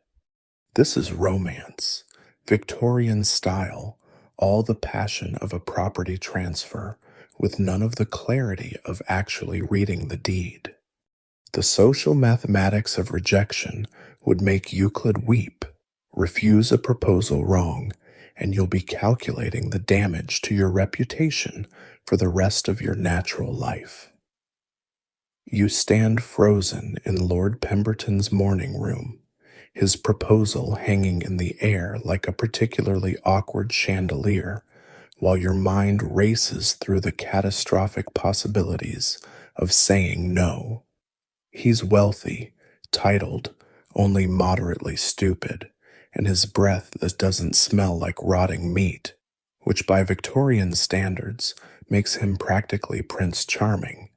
[SPEAKER 1] This is romance, Victorian style, all the passion of a property transfer, with none of the clarity of actually reading the deed. The social mathematics of rejection would make Euclid weep. Refuse a proposal wrong, and you'll be calculating the damage to your reputation for the rest of your natural life. You stand frozen in Lord Pemberton's morning room, his proposal hanging in the air like a particularly awkward chandelier, while your mind races through the catastrophic possibilities of saying no. He's wealthy, titled, only moderately stupid, and his breath that doesn't smell like rotting meat, which by Victorian standards makes him practically Prince Charming.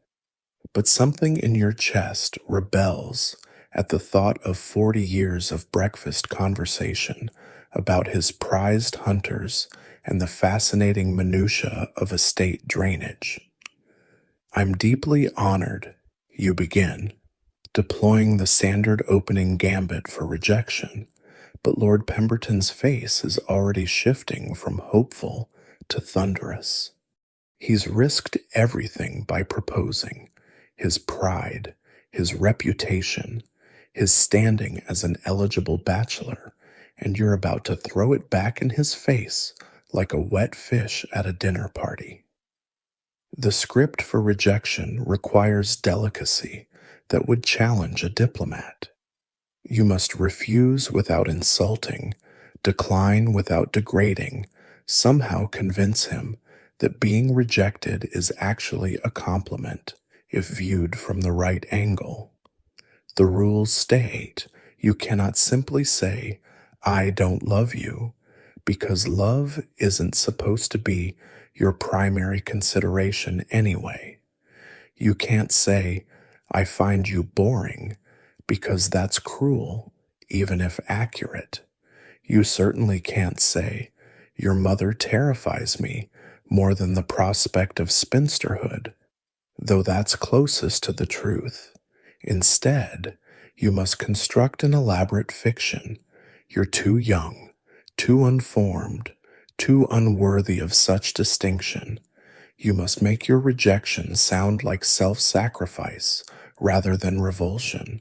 [SPEAKER 1] But something in your chest rebels at the thought of 40 years of breakfast conversation about his prized hunters and the fascinating minutiae of estate drainage. I'm deeply honored, you begin, deploying the standard opening gambit for rejection, but Lord Pemberton's face is already shifting from hopeful to thunderous. He's risked everything by proposing, his pride, his reputation, his standing as an eligible bachelor, and you're about to throw it back in his face like a wet fish at a dinner party. The script for rejection requires delicacy that would challenge a diplomat. You must refuse without insulting, decline without degrading, somehow convince him that being rejected is actually a compliment if viewed from the right angle. The rules state you cannot simply say, I don't love you, because love isn't supposed to be your primary consideration anyway. You can't say, I find you boring, because that's cruel, even if accurate. You certainly can't say, your mother terrifies me more than the prospect of spinsterhood, though that's closest to the truth. Instead, you must construct an elaborate fiction. You're too young, too unformed, too unworthy of such distinction. You must make your rejection sound like self-sacrifice rather than revulsion.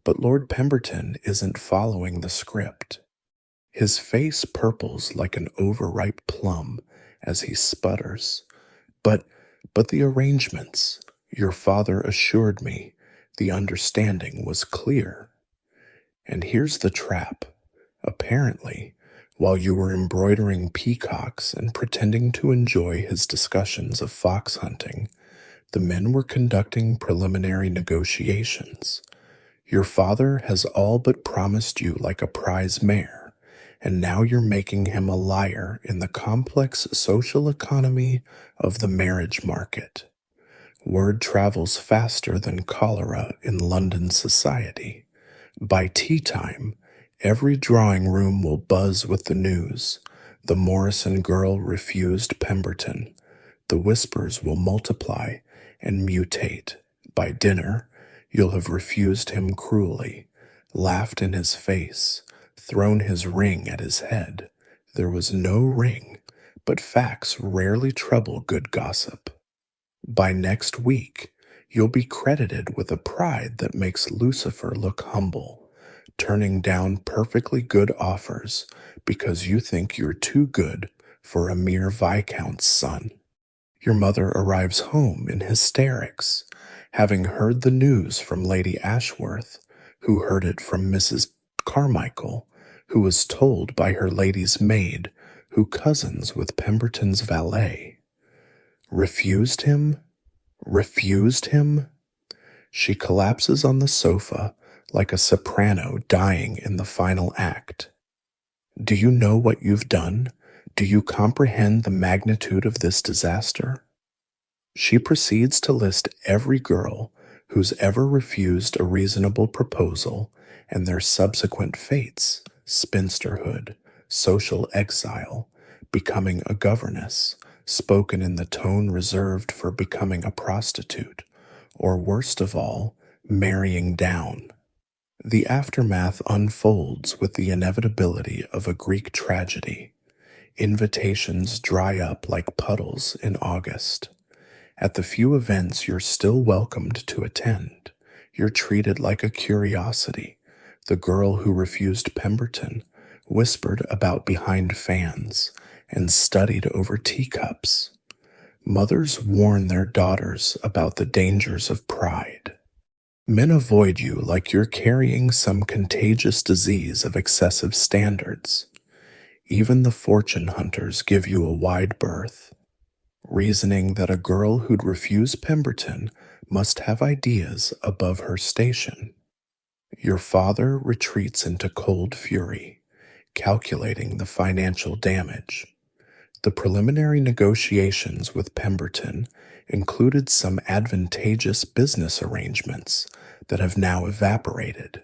[SPEAKER 1] But Lord Pemberton isn't following the script. His face purples like an overripe plum as he sputters. But, but the arrangements, your father assured me, the understanding was clear. And here's the trap. Apparently, while you were embroidering peacocks and pretending to enjoy his discussions of fox hunting, the men were conducting preliminary negotiations. Your father has all but promised you like a prize mare, and now you're making him a liar in the complex social economy of the marriage market. Word travels faster than cholera in London society. By tea time, every drawing room will buzz with the news. The Morrison girl refused Pemberton. The whispers will multiply and mutate. By dinner, you'll have refused him cruelly, laughed in his face, thrown his ring at his head. There was no ring, but facts rarely trouble good gossip. By next week, you'll be credited with a pride that makes Lucifer look humble, turning down perfectly good offers because you think you're too good for a mere viscount's son. Your mother arrives home in hysterics, having heard the news from Lady Ashworth, who heard it from Mrs. Carmichael, who was told by her lady's maid, who cousins with Pemberton's valet. Refused him? Refused him? She collapses on the sofa like a soprano dying in the final act. Do you know what you've done? Do you comprehend the magnitude of this disaster? She proceeds to list every girl who's ever refused a reasonable proposal and their subsequent fates: spinsterhood, social exile, becoming a governess, spoken in the tone reserved for becoming a prostitute, or worst of all, marrying down. The aftermath unfolds with the inevitability of a Greek tragedy. Invitations dry up like puddles in August. At the few events you're still welcomed to attend, you're treated like a curiosity. The girl who refused Pemberton whispered about behind fans and studied over teacups. Mothers warn their daughters about the dangers of pride. Men avoid you like you're carrying some contagious disease of excessive standards. Even the fortune hunters give you a wide berth, reasoning that a girl who'd refuse Pemberton must have ideas above her station. Your father retreats into cold fury, calculating the financial damage. The preliminary negotiations with Pemberton included some advantageous business arrangements that have now evaporated.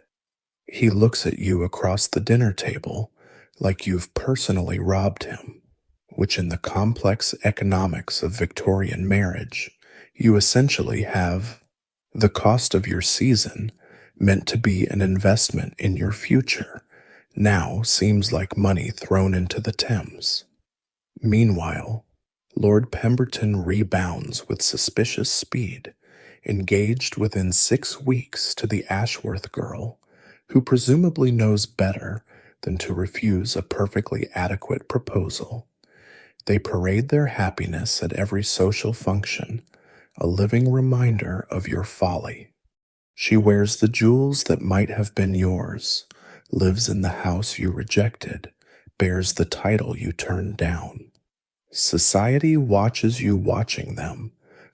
[SPEAKER 1] He looks at you across the dinner table like you've personally robbed him, which in the complex economics of Victorian marriage, you essentially have. The cost of your season, meant to be an investment in your future, now seems like money thrown into the Thames. Meanwhile, Lord Pemberton rebounds with suspicious speed, engaged within 6 weeks to the Ashworth girl, who presumably knows better than to refuse a perfectly adequate proposal. They parade their happiness at every social function, a living reminder of your folly. She wears the jewels that might have been yours, lives in the house you rejected, bears the title you turned down. Society watches you watching them,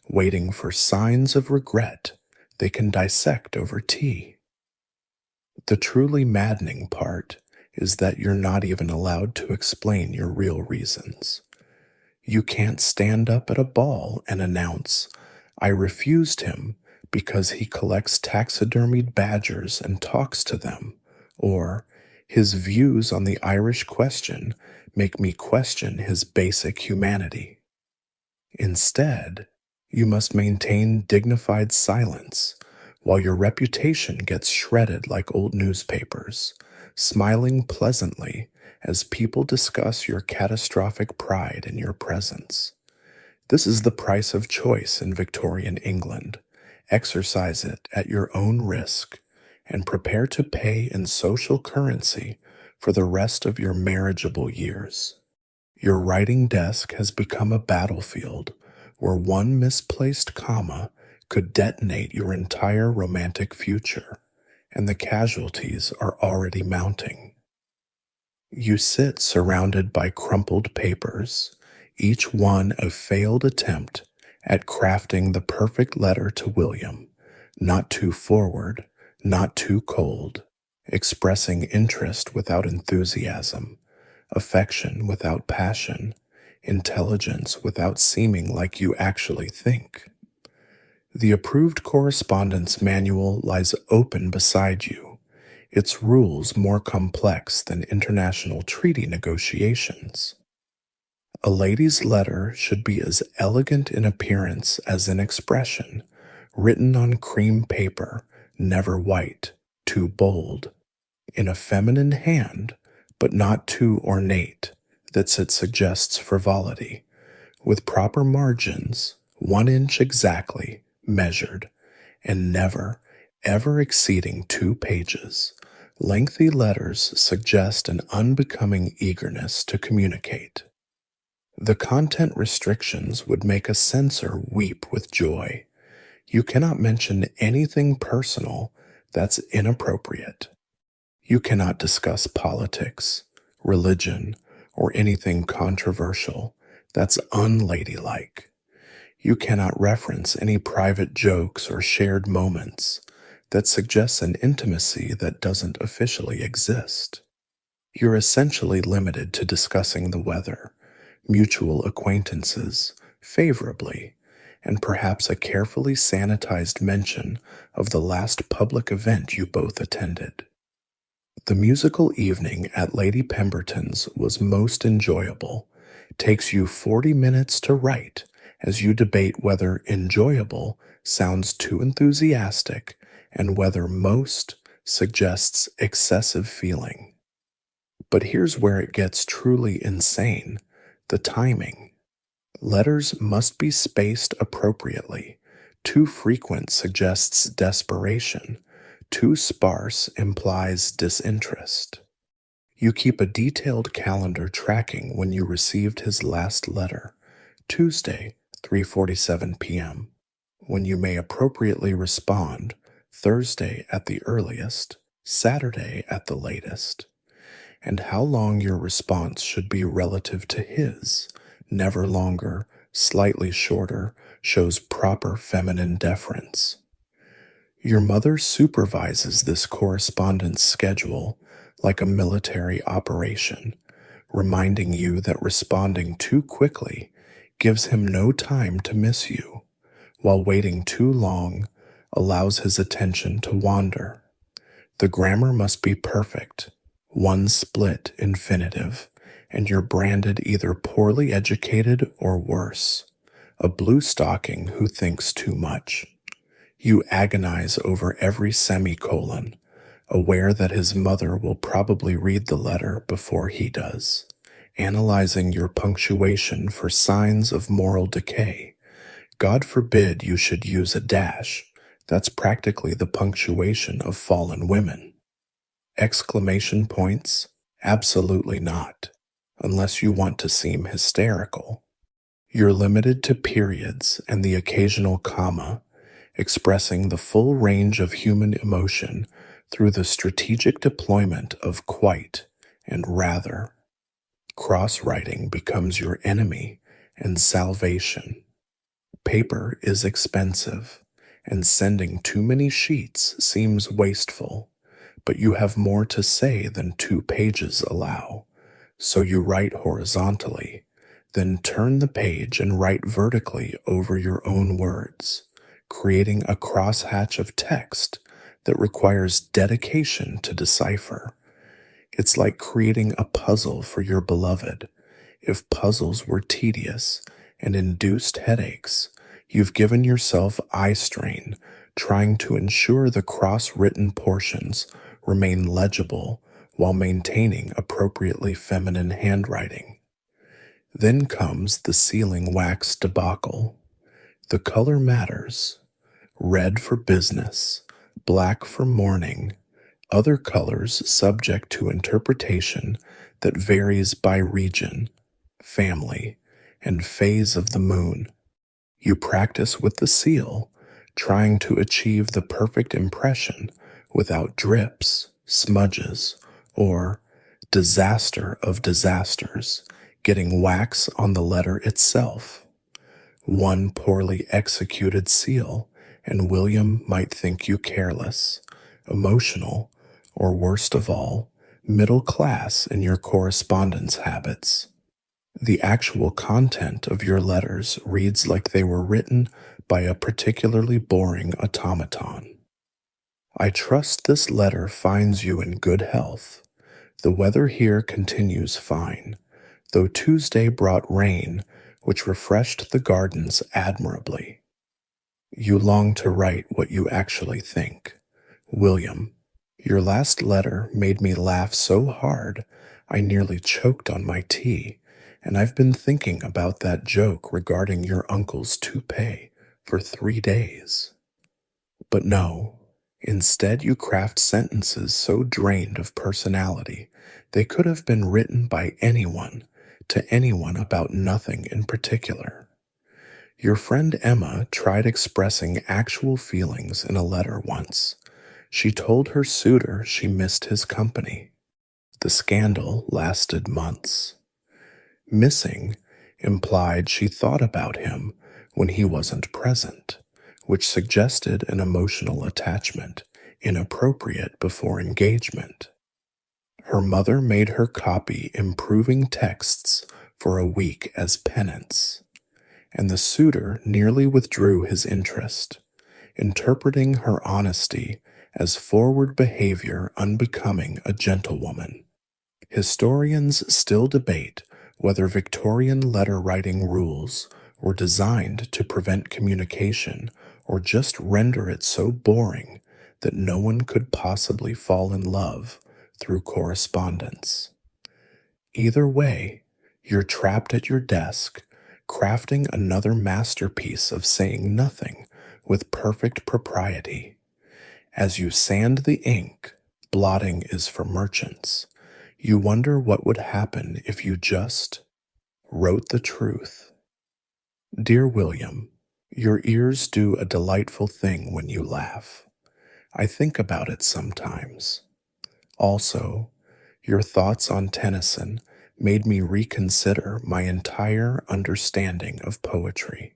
[SPEAKER 1] waiting for signs of regret they can dissect over tea. The truly maddening part is that you're not even allowed to explain your real reasons. You can't stand up at a ball and announce, "I refused him because he collects taxidermied badgers and talks to them," or "his views on the Irish question make me question his basic humanity." Instead, you must maintain dignified silence while your reputation gets shredded like old newspapers, smiling pleasantly as people discuss your catastrophic pride in your presence. This is the price of choice in Victorian England. Exercise it at your own risk and prepare to pay in social currency for the rest of your marriageable years. Your writing desk has become a battlefield where one misplaced comma could detonate your entire romantic future, and the casualties are already mounting. You sit surrounded by crumpled papers, each one a failed attempt at crafting the perfect letter to William, not too forward, not too cold, expressing interest without enthusiasm, affection without passion, intelligence without seeming like you actually think. The approved correspondence manual lies open beside you, its rules more complex than international treaty negotiations. A lady's letter should be as elegant in appearance as in expression, written on cream paper, never white, too bold, in a feminine hand, but not too ornate, that it suggests frivolity, with proper margins, 1 inch exactly, measured, and never, ever exceeding 2 pages. Lengthy letters suggest an unbecoming eagerness to communicate. The content restrictions would make a censor weep with joy. You cannot mention anything personal that's inappropriate. You cannot discuss politics, religion, or anything controversial that's unladylike. You cannot reference any private jokes or shared moments that suggests an intimacy that doesn't officially exist. You're essentially limited to discussing the weather, mutual acquaintances, favorably, and perhaps a carefully sanitized mention of the last public event you both attended. The musical evening at Lady Pemberton's was most enjoyable. Takes you 40 minutes to write as you debate whether enjoyable sounds too enthusiastic and whether most suggests excessive feeling. But here's where it gets truly insane: the timing. Letters must be spaced appropriately. Too frequent suggests desperation. Too sparse implies disinterest. You keep a detailed calendar tracking when you received his last letter, Tuesday, 3:47 p.m., when you may appropriately respond, Thursday at the earliest, Saturday at the latest, and how long your response should be relative to his, never longer, slightly shorter, shows proper feminine deference. Your mother supervises this correspondence schedule like a military operation, reminding you that responding too quickly gives him no time to miss you, while waiting too long allows his attention to wander. The grammar must be perfect, one split infinitive, and you're branded either poorly educated or worse, a blue stocking who thinks too much. You agonize over every semicolon, aware that his mother will probably read the letter before he does, analyzing your punctuation for signs of moral decay. God forbid you should use a dash. That's practically the punctuation of fallen women. Exclamation points? Absolutely not, unless you want to seem hysterical. You're limited to periods and the occasional comma, expressing the full range of human emotion through the strategic deployment of quite and rather. Cross-writing becomes your enemy and salvation. Paper is expensive, and sending too many sheets seems wasteful, but you have more to say than 2 pages allow, so you write horizontally, then turn the page and write vertically over your own words, creating a crosshatch of text that requires dedication to decipher. It's like creating a puzzle for your beloved. If puzzles were tedious and induced headaches, you've given yourself eye strain trying to ensure the cross-written portions remain legible while maintaining appropriately feminine handwriting. Then comes the sealing wax debacle. The color matters. Red for business, black for mourning, other colors subject to interpretation that varies by region, family, and phase of the moon. You practice with the seal, trying to achieve the perfect impression without drips, smudges, or disaster of disasters, getting wax on the letter itself. One poorly executed seal, and William might think you careless, emotional, or worst of all, middle class in your correspondence habits. The actual content of your letters reads like they were written by a particularly boring automaton. I trust this letter finds you in good health. The weather here continues fine, though Tuesday brought rain, which refreshed the gardens admirably. You long to write what you actually think. William, your last letter made me laugh so hard I nearly choked on my tea, and I've been thinking about that joke regarding your uncle's toupee for 3 days. But no, instead you craft sentences so drained of personality they could have been written by anyone to anyone about nothing in particular. Your friend Emma tried expressing actual feelings in a letter once. She told her suitor she missed his company. The scandal lasted months. Missing implied she thought about him when he wasn't present, which suggested an emotional attachment inappropriate before engagement. Her mother made her copy improving texts for a week as penance, and the suitor nearly withdrew his interest, interpreting her honesty as forward behavior unbecoming a gentlewoman. Historians still debate whether Victorian letter-writing rules were designed to prevent communication or just render it so boring that no one could possibly fall in love through correspondence. Either way, you're trapped at your desk, crafting another masterpiece of saying nothing with perfect propriety. As you sand the ink, blotting is for merchants. You wonder what would happen if you just wrote the truth. Dear William, your ears do a delightful thing when you laugh. I think about it sometimes. Also, your thoughts on Tennyson made me reconsider my entire understanding of poetry.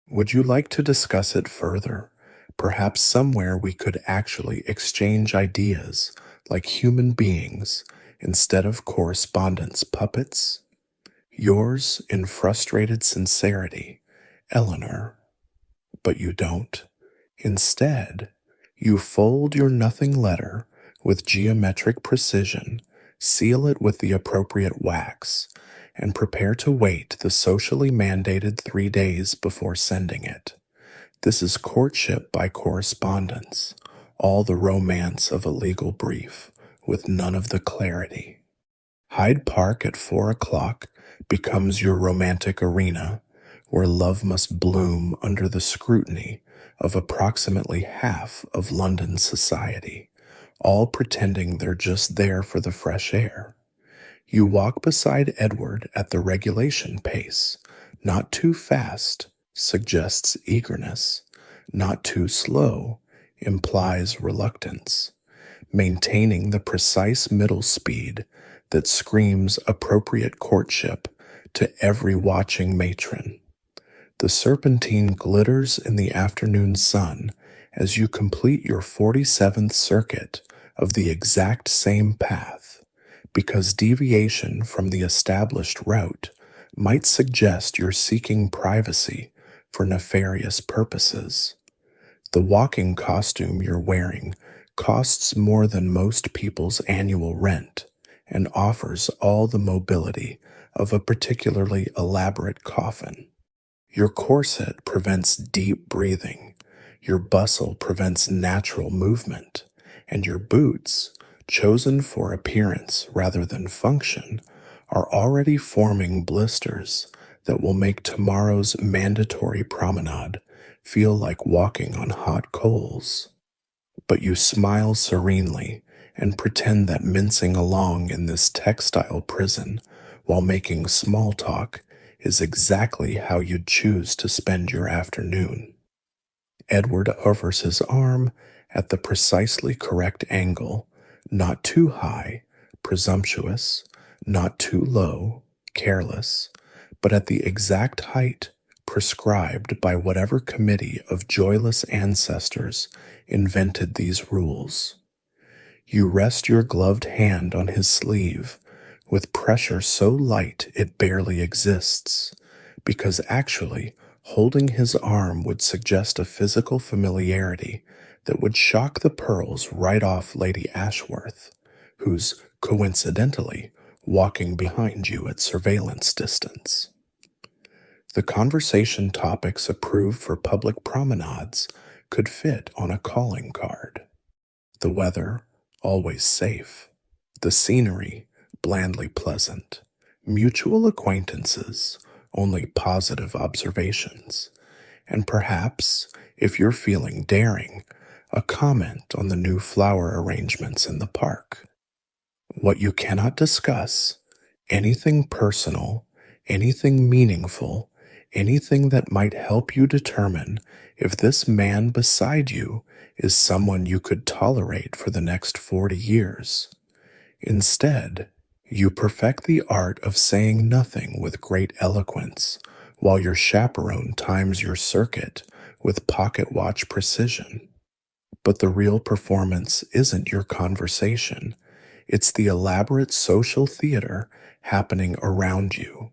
[SPEAKER 1] Would you like to discuss it further? Perhaps somewhere we could actually exchange ideas like human beings instead of correspondence puppets? Yours in frustrated sincerity, Eleanor. But you don't. Instead, you fold your nothing letter with geometric precision, seal it with the appropriate wax, and prepare to wait the socially mandated 3 days before sending it. This is courtship by correspondence, all the romance of a legal brief, with none of the clarity. Hyde Park at 4 o'clock becomes your romantic arena, where love must bloom under the scrutiny of approximately half of London society, all pretending they're just there for the fresh air. You walk beside Edward at the regulation pace. Not too fast suggests eagerness, Not too slow implies reluctance, maintaining the precise middle speed that screams appropriate courtship to every watching matron. The serpentine glitters in the afternoon sun as you complete your 47th circuit of the exact same path, because deviation from the established route might suggest you're seeking privacy for nefarious purposes. The walking costume you're wearing costs more than most people's annual rent and offers all the mobility of a particularly elaborate coffin. Your corset prevents deep breathing, your bustle prevents natural movement, and your boots, chosen for appearance rather than function, are already forming blisters that will make tomorrow's mandatory promenade feel like walking on hot coals. But you smile serenely and pretend that mincing along in this textile prison while making small talk is exactly how you'd choose to spend your afternoon. Edward hovers his arm at the precisely correct angle, not too high, presumptuous, not too low, careless, but at the exact height prescribed by whatever committee of joyless ancestors invented these rules. You rest your gloved hand on his sleeve with pressure so light it barely exists, because actually holding his arm would suggest a physical familiarity that would shock the pearls right off Lady Ashworth, who's coincidentally walking behind you at surveillance distance. The conversation topics approved for public promenades could fit on a calling card. The weather, always safe. The scenery, blandly pleasant. Mutual acquaintances, only positive observations. And perhaps, if you're feeling daring, a comment on the new flower arrangements in the park. What you cannot discuss, anything personal, anything meaningful, anything that might help you determine if this man beside you is someone you could tolerate for the next 40 years. Instead, you perfect the art of saying nothing with great eloquence, while your chaperone times your circuit with pocket watch precision. But the real performance isn't your conversation. It's the elaborate social theater happening around you.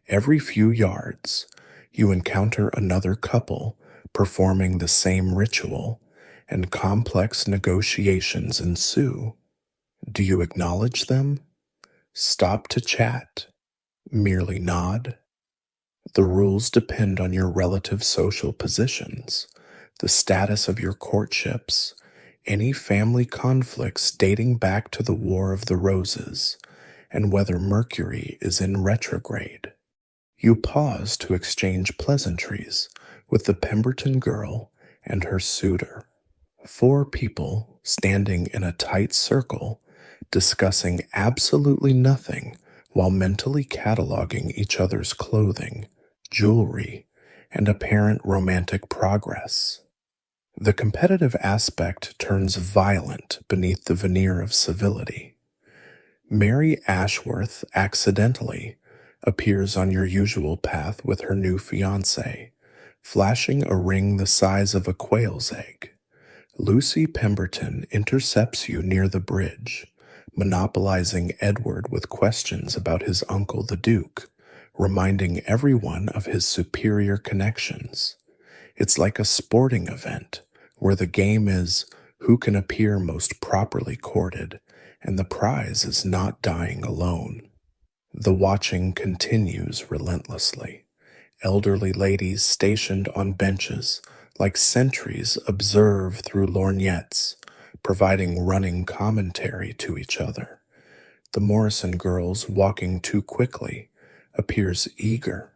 [SPEAKER 1] Every few yards, you encounter another couple performing the same ritual, and complex negotiations ensue. Do you acknowledge them? Stop to chat? Merely nod? The rules depend on your relative social positions, the status of your courtships, any family conflicts dating back to the War of the Roses, and whether Mercury is in retrograde. You pause to exchange pleasantries with the Pemberton girl and her suitor. 4 people standing in a tight circle, discussing absolutely nothing while mentally cataloging each other's clothing, jewelry, and apparent romantic progress. The competitive aspect turns violent beneath the veneer of civility. Mary Ashworth accidentally appears on your usual path with her new fiancé, flashing a ring the size of a quail's egg. Lucy Pemberton intercepts you near the bridge, monopolizing Edward with questions about his uncle the Duke, reminding everyone of his superior connections. It's like a sporting event, where the game is who can appear most properly courted, and the prize is not dying alone. The watching continues relentlessly. Elderly ladies stationed on benches like sentries observe through lorgnettes, providing running commentary to each other. The Morrison girls walking too quickly appears eager.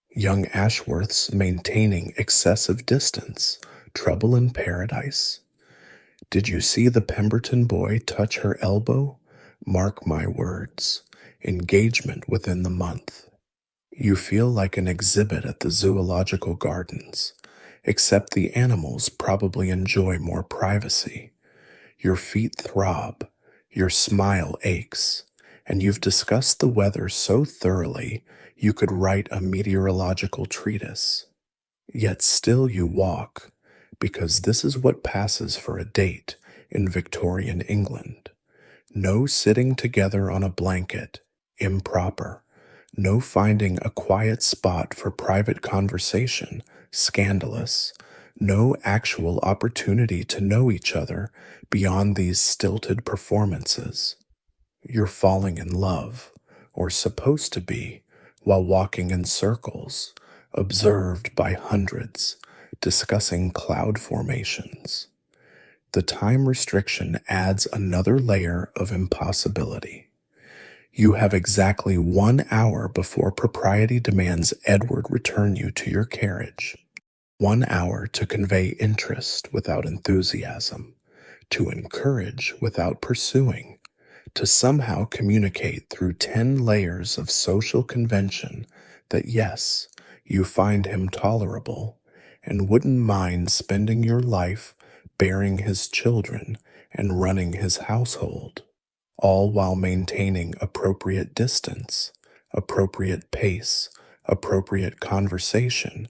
[SPEAKER 1] Young Ashworths maintaining excessive distance. Trouble in paradise? Did you see the Pemberton boy touch her elbow? Mark my words. Engagement within the month. You feel like an exhibit at the zoological gardens, except the animals probably enjoy more privacy. Your feet throb, your smile aches, and you've discussed the weather so thoroughly you could write a meteorological treatise. Yet still you walk, because this is what passes for a date in Victorian England. No sitting together on a blanket, improper. No finding a quiet spot for private conversation, scandalous. No actual opportunity to know each other beyond these stilted performances. You're falling in love, or supposed to be, while walking in circles, observed by hundreds, discussing cloud formations. The time restriction adds another layer of impossibility. You have exactly 1 hour before propriety demands Edward return you to your carriage. 1 hour to convey interest without enthusiasm, to encourage without pursuing, to somehow communicate through 10 layers of social convention that yes, you find him tolerable and wouldn't mind spending your life bearing his children and running his household, all while maintaining appropriate distance, appropriate pace, appropriate conversation,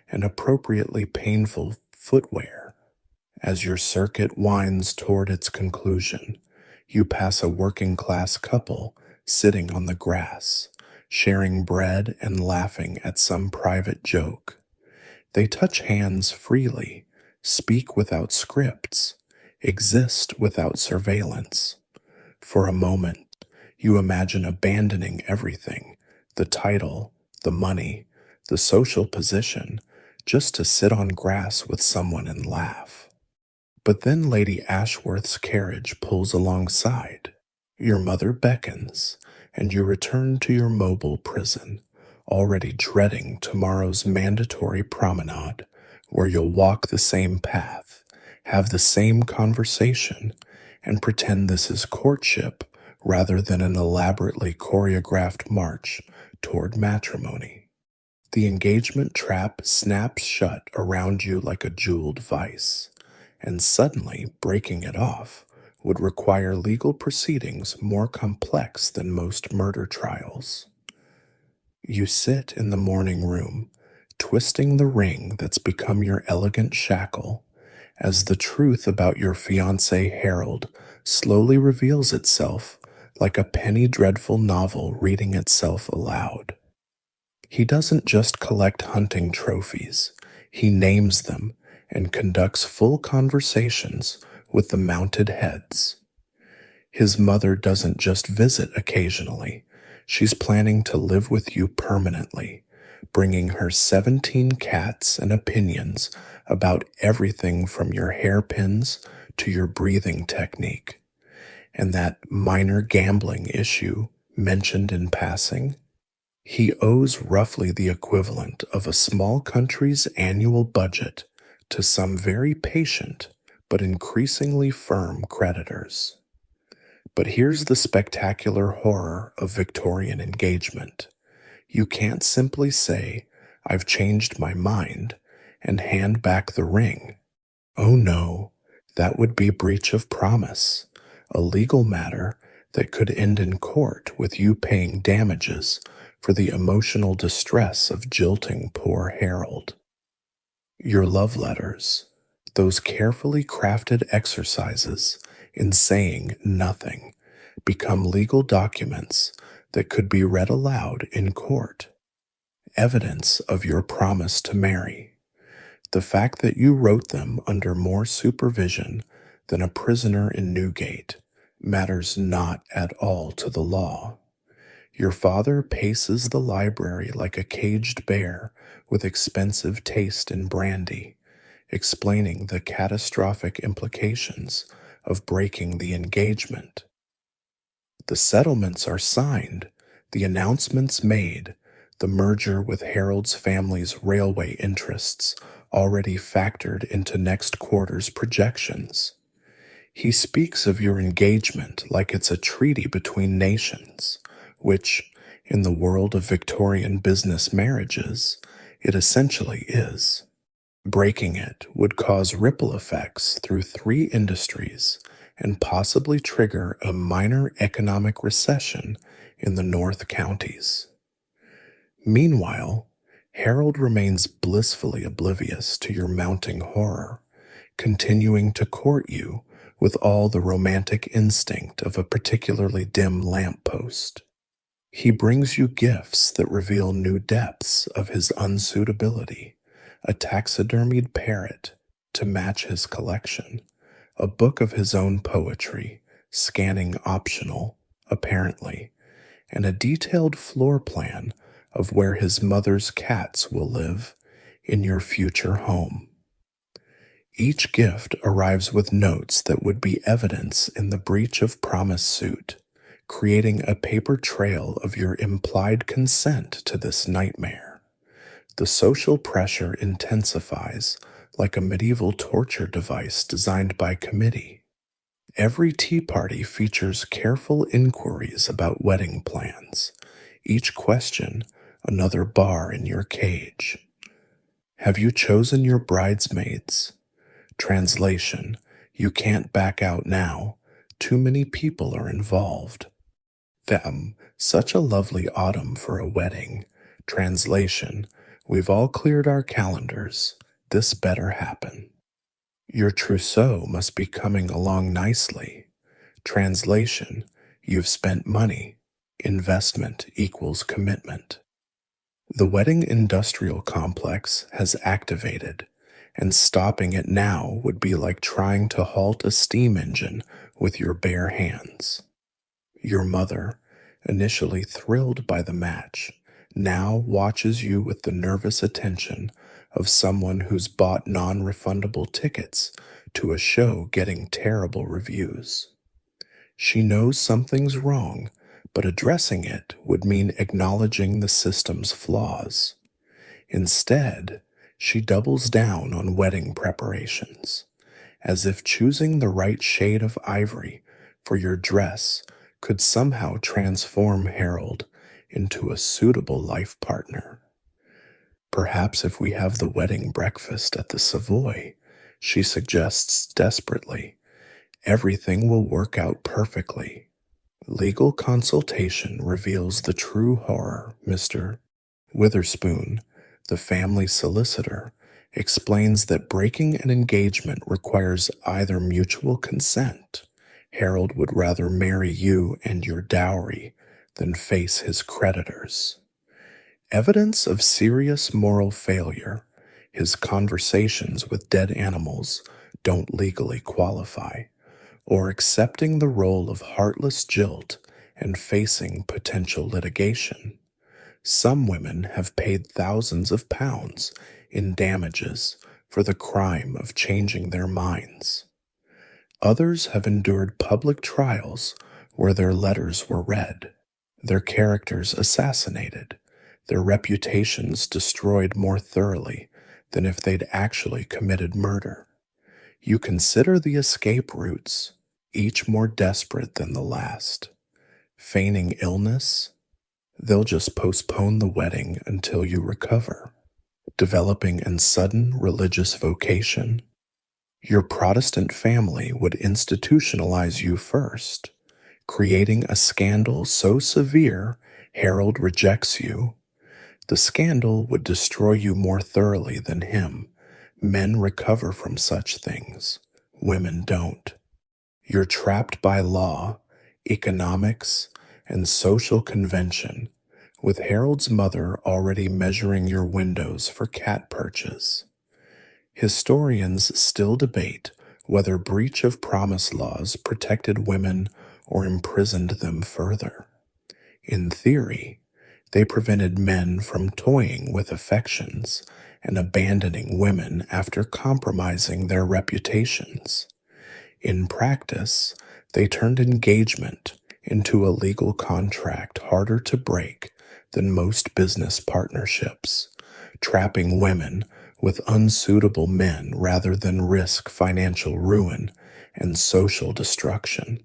[SPEAKER 1] and appropriately painful footwear. As your circuit winds toward its conclusion, you pass a working class couple sitting on the grass, sharing bread and laughing at some private joke. They touch hands freely, speak without scripts, exist without surveillance. For a moment, you imagine abandoning everything, the title, the money, the social position, just to sit on grass with someone and laugh. But then Lady Ashworth's carriage pulls alongside. Your mother beckons, and you return to your mobile prison, already dreading tomorrow's mandatory promenade, where you'll walk the same path, have the same conversation, and pretend this is courtship rather than an elaborately choreographed march toward matrimony. The engagement trap snaps shut around you like a jeweled vice, and suddenly breaking it off would require legal proceedings more complex than most murder trials. You sit in the morning room, twisting the ring that's become your elegant shackle, as the truth about your fiancé Harold slowly reveals itself like a penny dreadful novel reading itself aloud. He doesn't just collect hunting trophies, he names them and conducts full conversations with the mounted heads. His mother doesn't just visit occasionally, she's planning to live with you permanently, bringing her 17 cats and opinions about everything from your hairpins to your breathing technique. And that minor gambling issue mentioned in passing, he owes roughly the equivalent of a small country's annual budget to some very patient but increasingly firm creditors. But here's the spectacular horror of Victorian engagement. You can't simply say, "I've changed my mind," and hand back the ring. Oh no, that would be breach of promise, a legal matter that could end in court with you paying damages for the emotional distress of jilting poor Harold. Your love letters, those carefully crafted exercises in saying nothing, become legal documents that could be read aloud in court. Evidence of your promise to marry. The fact that you wrote them under more supervision than a prisoner in Newgate matters not at all to the law. Your father paces the library like a caged bear with expensive taste in brandy, explaining the catastrophic implications of breaking the engagement. The settlements are signed, the announcements made, the merger with Harold's family's railway interests already factored into next quarter's projections. He speaks of your engagement like it's a treaty between nations, which, in the world of Victorian business marriages, it essentially is. Breaking it would cause ripple effects through three industries and possibly trigger a minor economic recession in the North counties. Meanwhile, Harold remains blissfully oblivious to your mounting horror, continuing to court you with all the romantic instinct of a particularly dim lamppost. He brings you gifts that reveal new depths of his unsuitability: a taxidermied parrot to match his collection, a book of his own poetry, scanning optional, apparently, and a detailed floor plan of where his mother's cats will live in your future home. Each gift arrives with notes that would be evidence in the breach of promise suit, creating a paper trail of your implied consent to this nightmare. The social pressure intensifies like a medieval torture device designed by committee. Every tea party features careful inquiries about wedding plans, each question another bar in your cage. Have you chosen your bridesmaids? Translation: you can't back out now. Too many people are involved. Such a lovely autumn for a wedding. Translation: we've all cleared our calendars. This better happen. Your trousseau must be coming along nicely. Translation: you've spent money. Investment equals commitment. The wedding industrial complex has activated, and stopping it now would be like trying to halt a steam engine with your bare hands. Your mother, initially thrilled by the match, now watches you with the nervous attention of someone who's bought non-refundable tickets to a show getting terrible reviews. She knows something's wrong, but addressing it would mean acknowledging the system's flaws. Instead, she doubles down on wedding preparations, as if choosing the right shade of ivory for your dress could somehow transform Harold into a suitable life partner. Perhaps if we have the wedding breakfast at the Savoy, she suggests desperately, everything will work out perfectly. Legal consultation reveals the true horror. Mr. Witherspoon, the family solicitor, explains that breaking an engagement requires either mutual consent. Harold would rather marry you and your dowry than face his creditors. Evidence of serious moral failure. His conversations with dead animals don't legally qualify, or accepting the role of heartless jilt and facing potential litigation. Some women have paid thousands of pounds in damages for the crime of changing their minds. Others have endured public trials where their letters were read, their characters assassinated, their reputations destroyed more thoroughly than if they'd actually committed murder. You consider the escape routes, each more desperate than the last. Feigning illness, they'll just postpone the wedding until you recover. Developing a sudden religious vocation, your Protestant family would institutionalize you first, creating a scandal so severe Harold rejects you. The scandal would destroy you more thoroughly than him. Men recover from such things. Women don't. You're trapped by law, economics, and social convention, with Harold's mother already measuring your windows for cat perches. Historians still debate whether breach of promise laws protected women or imprisoned them further. In theory, they prevented men from toying with affections and abandoning women after compromising their reputations. In practice, they turned engagement into a legal contract harder to break than most business partnerships, trapping women with unsuitable men rather than risk financial ruin and social destruction.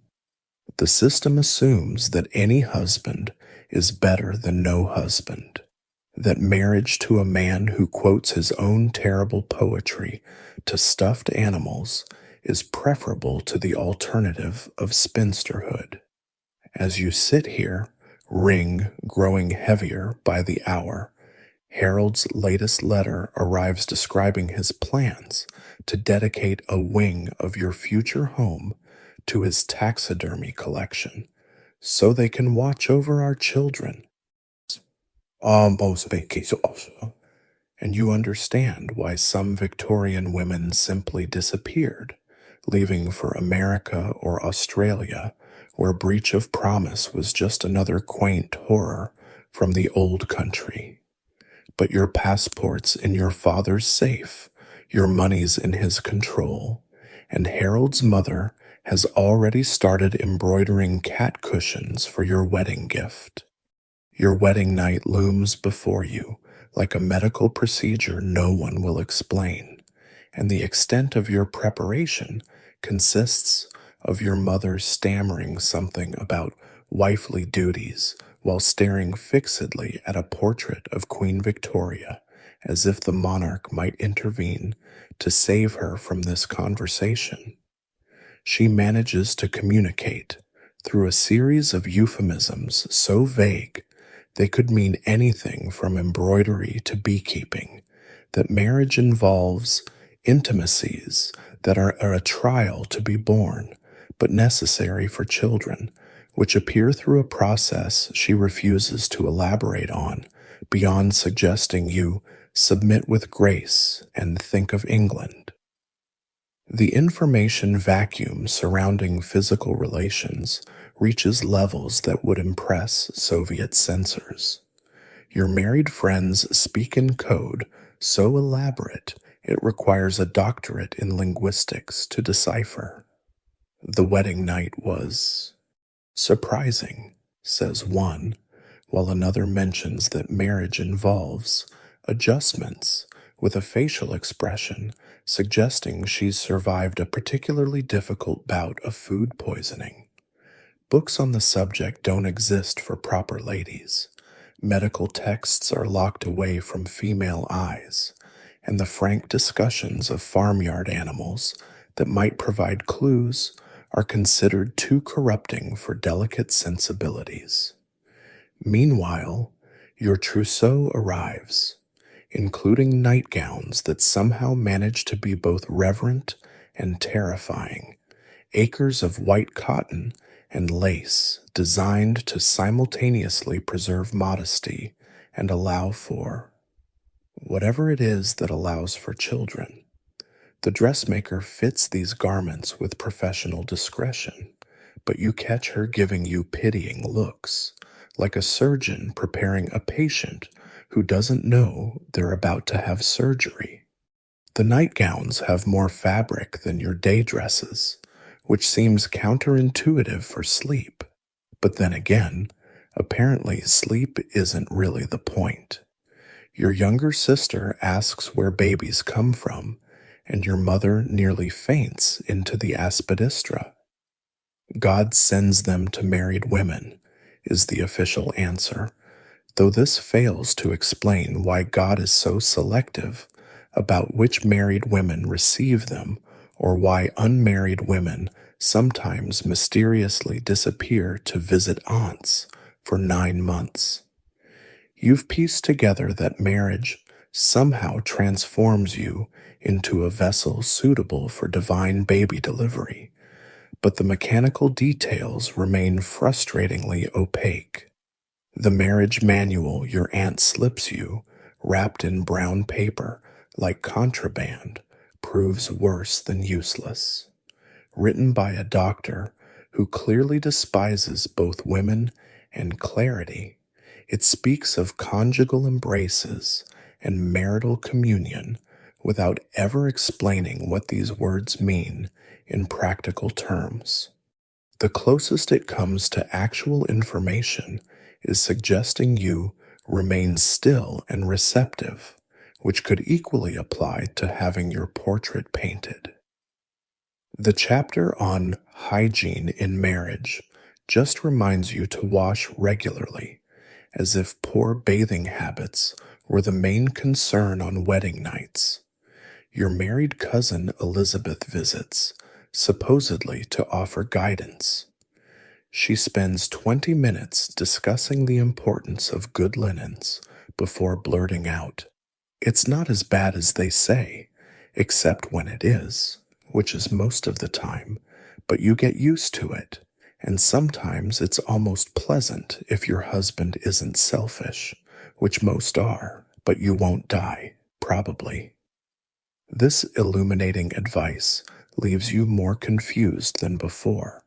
[SPEAKER 1] The system assumes that any husband is better than no husband. that marriage to a man who quotes his own terrible poetry to stuffed animals is preferable to the alternative of spinsterhood. As you sit here, ring growing heavier by the hour, Harold's latest letter arrives describing his plans to dedicate a wing of your future home to his taxidermy collection so they can watch over our children. Almost vacation also. And you understand why some Victorian women simply disappeared, leaving for America or Australia, where breach of promise was just another quaint horror from the old country. But your passport's in your father's safe, your money's in his control, and Harold's mother has already started embroidering cat cushions for your wedding gift. Your wedding night looms before you like a medical procedure no one will explain, and the extent of your preparation consists of your mother stammering something about wifely duties while staring fixedly at a portrait of Queen Victoria, as if the monarch might intervene to save her from this conversation. She manages to communicate through a series of euphemisms so vague they could mean anything from embroidery to beekeeping, that marriage involves intimacies that are a trial to be born, but necessary for children, which appear through a process she refuses to elaborate on, beyond suggesting you submit with grace and think of England. The information vacuum surrounding physical relations reaches levels that would impress Soviet censors. Your married friends speak in code so elaborate it requires a doctorate in linguistics to decipher. The wedding night was surprising, says one, while another mentions that marriage involves adjustments with a facial expression suggesting she's survived a particularly difficult bout of food poisoning. Books on the subject don't exist for proper ladies. Medical texts are locked away from female eyes, and the frank discussions of farmyard animals that might provide clues are considered too corrupting for delicate sensibilities. Meanwhile, your trousseau arrives, including nightgowns that somehow manage to be both reverent and terrifying, acres of white cotton and lace designed to simultaneously preserve modesty and allow for whatever it is that allows for children. The dressmaker fits these garments with professional discretion, but you catch her giving you pitying looks, like a surgeon preparing a patient who doesn't know they're about to have surgery. The nightgowns have more fabric than your day dresses, which seems counterintuitive for sleep. But then again, apparently sleep isn't really the point. Your younger sister asks where babies come from, and your mother nearly faints into the aspidistra. God sends them to married women, is the official answer, though this fails to explain why God is so selective about which married women receive them, or why unmarried women sometimes mysteriously disappear to visit aunts for 9 months. You've pieced together that marriage somehow transforms you into a vessel suitable for divine baby delivery, but the mechanical details remain frustratingly opaque. The marriage manual your aunt slips you, wrapped in brown paper like contraband, proves worse than useless. Written by a doctor who clearly despises both women and clarity, it speaks of conjugal embraces and marital communion without ever explaining what these words mean in practical terms. The closest it comes to actual information is suggesting you remain still and receptive, which could equally apply to having your portrait painted. The chapter on hygiene in marriage just reminds you to wash regularly, as if poor bathing habits were the main concern on wedding nights. Your married cousin Elizabeth visits, supposedly to offer guidance. She spends 20 minutes discussing the importance of good linens before blurting out, "It's not as bad as they say, except when it is," which is most of the time, but you get used to it, and sometimes it's almost pleasant if your husband isn't selfish, which most are, but you won't die, probably. This illuminating advice leaves you more confused than before,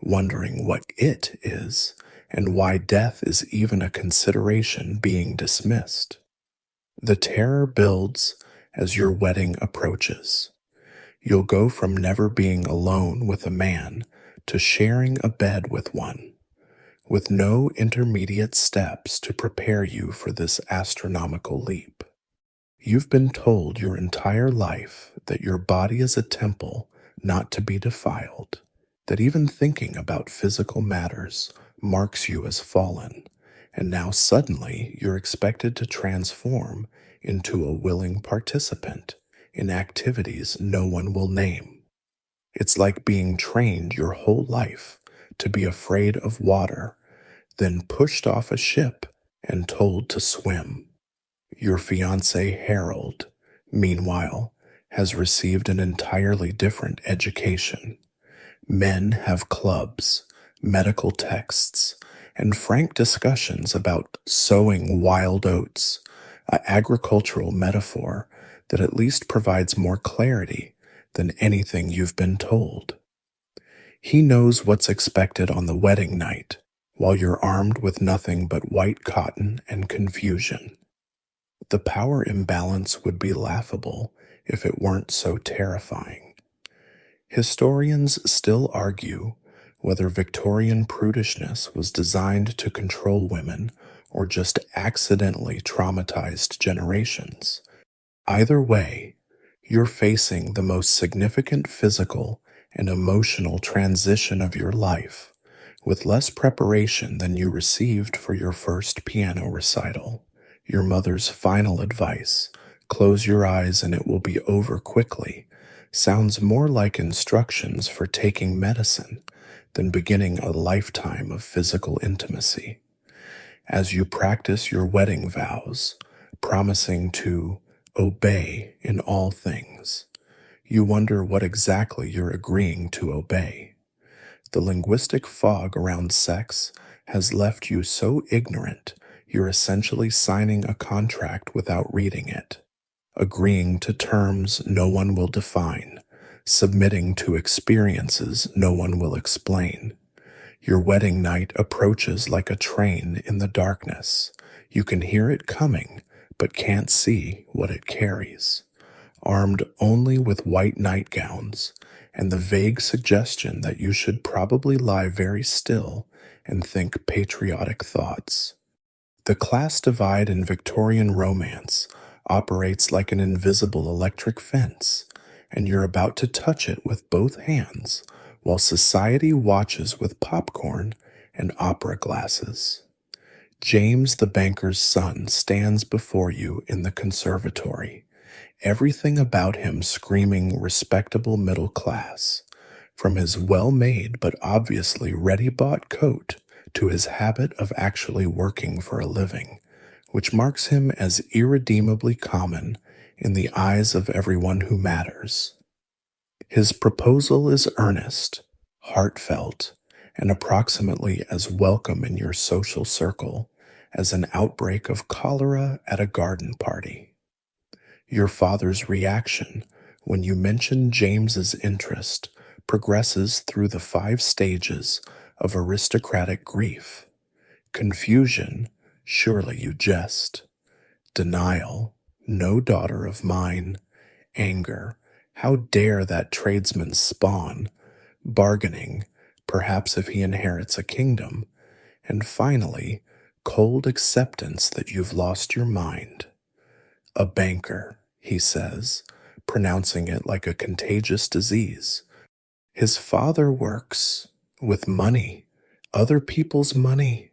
[SPEAKER 1] wondering what it is and why death is even a consideration being dismissed. The terror builds as your wedding approaches. You'll go from never being alone with a man to sharing a bed with one, with no intermediate steps to prepare you for this astronomical leap. You've been told your entire life that your body is a temple not to be defiled, that even thinking about physical matters marks you as fallen, and now suddenly you're expected to transform into a willing participant in activities no one will name. It's like being trained your whole life to be afraid of water, then pushed off a ship and told to swim. Your fiancé Harold, meanwhile, has received an entirely different education. Men have clubs, medical texts, and frank discussions about sowing wild oats, an agricultural metaphor that at least provides more clarity than anything you've been told. He knows what's expected on the wedding night, while you're armed with nothing but white cotton and confusion. The power imbalance would be laughable if it weren't so terrifying. Historians still argue whether Victorian prudishness was designed to control women or just accidentally traumatized generations. Either way, you're facing the most significant physical and emotional transition of your life, with less preparation than you received for your first piano recital. Your mother's final advice, "Close your eyes and it will be over quickly," sounds more like instructions for taking medicine than beginning a lifetime of physical intimacy. As you practice your wedding vows, promising to obey in all things, you wonder what exactly you're agreeing to obey. The linguistic fog around sex has left you so ignorant you're essentially signing a contract without reading it, agreeing to terms no one will define, submitting to experiences no one will explain. Your wedding night approaches like a train in the darkness. You can hear it coming, but can't see what it carries. Armed only with white nightgowns and the vague suggestion that you should probably lie very still and think patriotic thoughts. The class divide in Victorian romance operates like an invisible electric fence, and you're about to touch it with both hands while society watches with popcorn and opera glasses. James the banker's son stands before you in the conservatory, everything about him screaming respectable middle class, from his well-made but obviously ready-bought coat to his habit of actually working for a living, which marks him as irredeemably common in the eyes of everyone who matters. His proposal is earnest, heartfelt, and approximately as welcome in your social circle as an outbreak of cholera at a garden party. Your father's reaction when you mention James's interest progresses through the 5 stages of aristocratic grief. Confusion, surely you jest. Denial, no daughter of mine. Anger, how dare that tradesman spawn. Bargaining, perhaps if he inherits a kingdom. And finally, cold acceptance that you've lost your mind. A banker, he says, pronouncing it like a contagious disease. His father works with money, other people's money.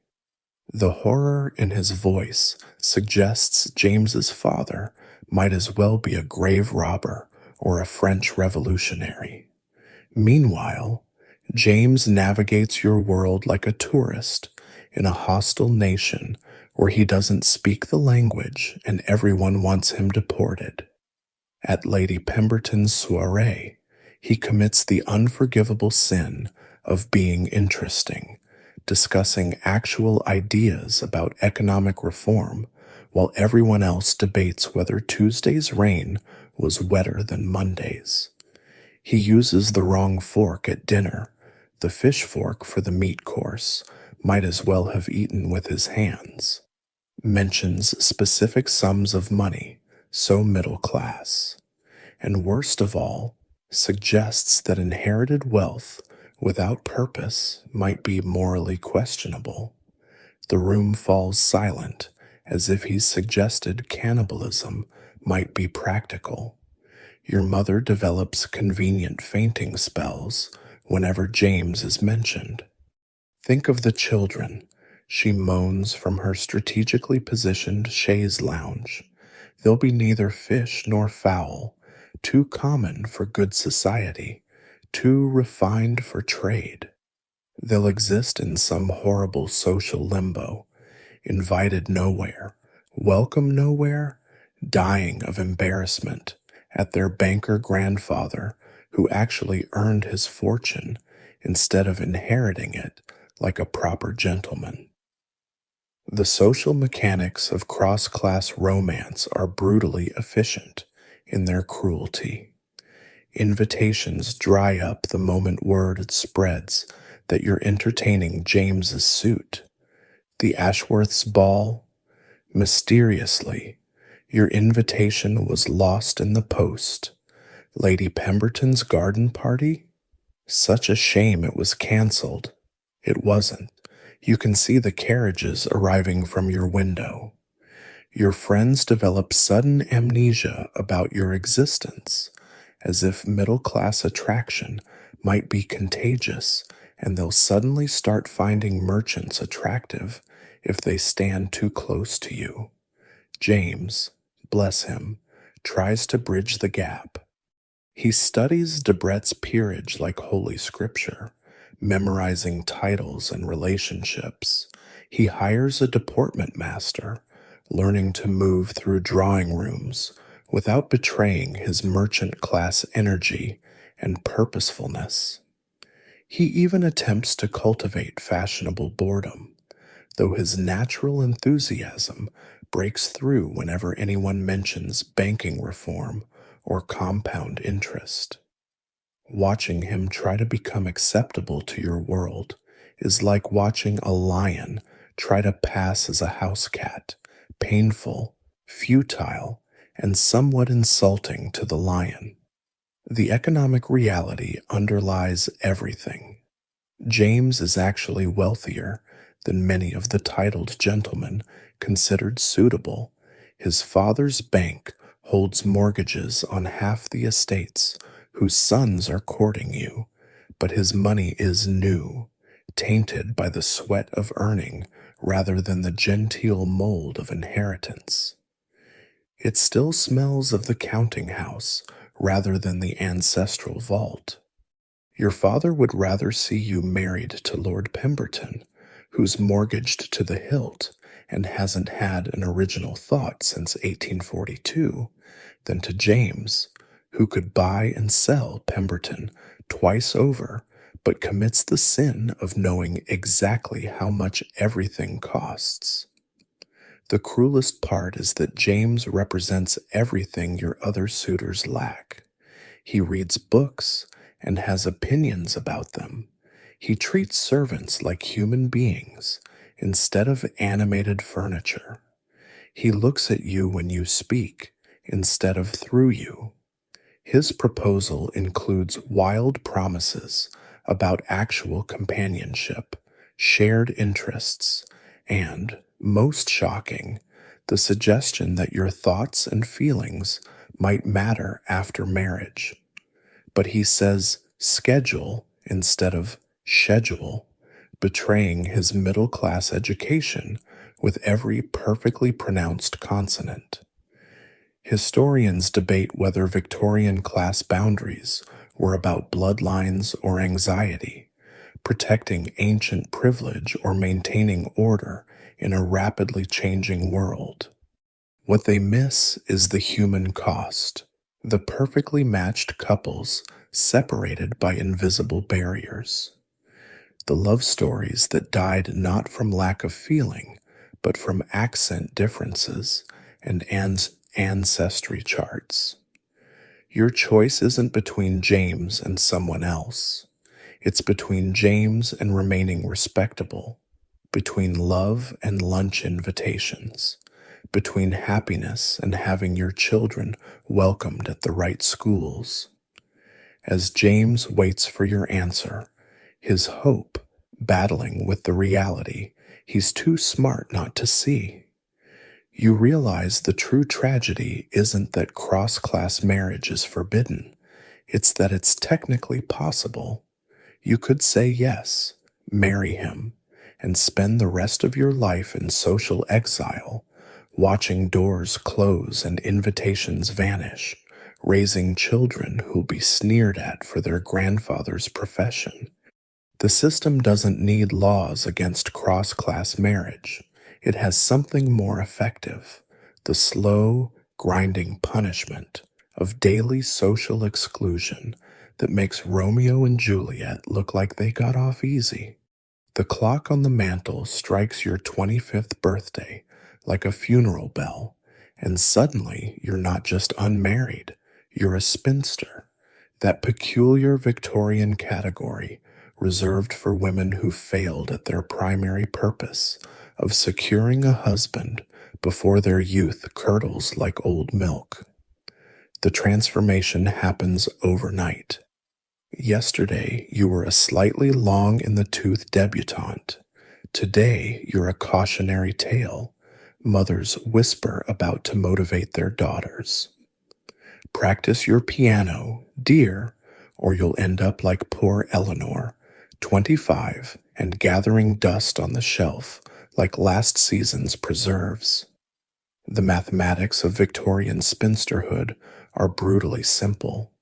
[SPEAKER 1] The horror in his voice suggests James's father might as well be a grave robber or a French revolutionary. Meanwhile, James navigates your world like a tourist in a hostile nation where he doesn't speak the language and everyone wants him deported. At Lady Pemberton's soiree, he commits the unforgivable sin of being interesting, discussing actual ideas about economic reform while everyone else debates whether Tuesday's rain was wetter than Monday's. He uses the wrong fork at dinner. The fish fork for the meat course might as well have eaten with his hands. Mentions specific sums of money, so middle class. And worst of all, suggests that inherited wealth without purpose might be morally questionable. The room falls silent, as if he's suggested cannibalism might be practical. Your mother develops convenient fainting spells whenever James is mentioned. Think of the children. She moans from her strategically positioned chaise lounge. There'll be neither fish nor fowl, too common for good society, too refined for trade. They'll exist in some horrible social limbo, invited nowhere, welcome nowhere, dying of embarrassment at their banker grandfather who actually earned his fortune instead of inheriting it like a proper gentleman. The social mechanics of cross-class romance are brutally efficient in their cruelty. Invitations dry up the moment word spreads that you're entertaining James's suit. The Ashworth's ball, mysteriously, your invitation was lost in the post. Lady Pemberton's garden party? Such a shame it was canceled. It wasn't. You can see the carriages arriving from your window. Your friends develop sudden amnesia about your existence, as if middle-class attraction might be contagious, and they'll suddenly start finding merchants attractive if they stand too close to you. James, bless him, tries to bridge the gap. He studies Debrett's peerage like Holy Scripture, memorizing titles and relationships. He hires a deportment master, learning to move through drawing rooms without betraying his merchant class energy and purposefulness. He even attempts to cultivate fashionable boredom, though his natural enthusiasm breaks through whenever anyone mentions banking reform or compound interest. Watching him try to become acceptable to your world is like watching a lion try to pass as a house cat, painful, futile, and somewhat insulting to the lion. The economic reality underlies everything. James is actually wealthier than many of the titled gentlemen considered suitable. His father's bank holds mortgages on half the estates whose sons are courting you, but his money is new, tainted by the sweat of earning rather than the genteel mold of inheritance. It still smells of the counting house rather than the ancestral vault. Your father would rather see you married to Lord Pemberton, who's mortgaged to the hilt and hasn't had an original thought since 1842, than to James, who could buy and sell Pemberton twice over, but commits the sin of knowing exactly how much everything costs. The cruelest part is that James represents everything your other suitors lack. He reads books and has opinions about them. He treats servants like human beings instead of animated furniture. He looks at you when you speak instead of through you. His proposal includes wild promises about actual companionship, shared interests, and, most shocking, the suggestion that your thoughts and feelings might matter after marriage. But he says schedule instead of schedule, betraying his middle-class education with every perfectly pronounced consonant. Historians debate whether Victorian class boundaries were about bloodlines or anxiety, protecting ancient privilege or maintaining order in a rapidly changing world. What they miss is the human cost, the perfectly matched couples separated by invisible barriers, the love stories that died not from lack of feeling, but from accent differences and ancestry charts. Your choice isn't between James and someone else. It's between James and remaining respectable, between love and lunch invitations, between happiness and having your children welcomed at the right schools. As James waits for your answer, his hope battling with the reality he's too smart not to see, you realize the true tragedy isn't that cross-class marriage is forbidden, it's that it's technically possible. You could say yes, marry him, and spend the rest of your life in social exile, watching doors close and invitations vanish, raising children who'll be sneered at for their grandfather's profession. The system doesn't need laws against cross-class marriage. It has something more effective: the slow, grinding punishment of daily social exclusion that makes Romeo and Juliet look like they got off easy. The clock on the mantle strikes your 25th birthday like a funeral bell, and suddenly you're not just unmarried, you're a spinster, that peculiar Victorian category reserved for women who failed at their primary purpose of securing a husband before their youth curdles like old milk. The transformation happens overnight. Yesterday, you were a slightly long in the tooth debutante. Today, you're a cautionary tale mothers whisper about to motivate their daughters. Practice your piano, dear, or you'll end up like poor Eleanor, 25, and gathering dust on the shelf like last season's preserves. The mathematics of Victorian spinsterhood are brutally simple.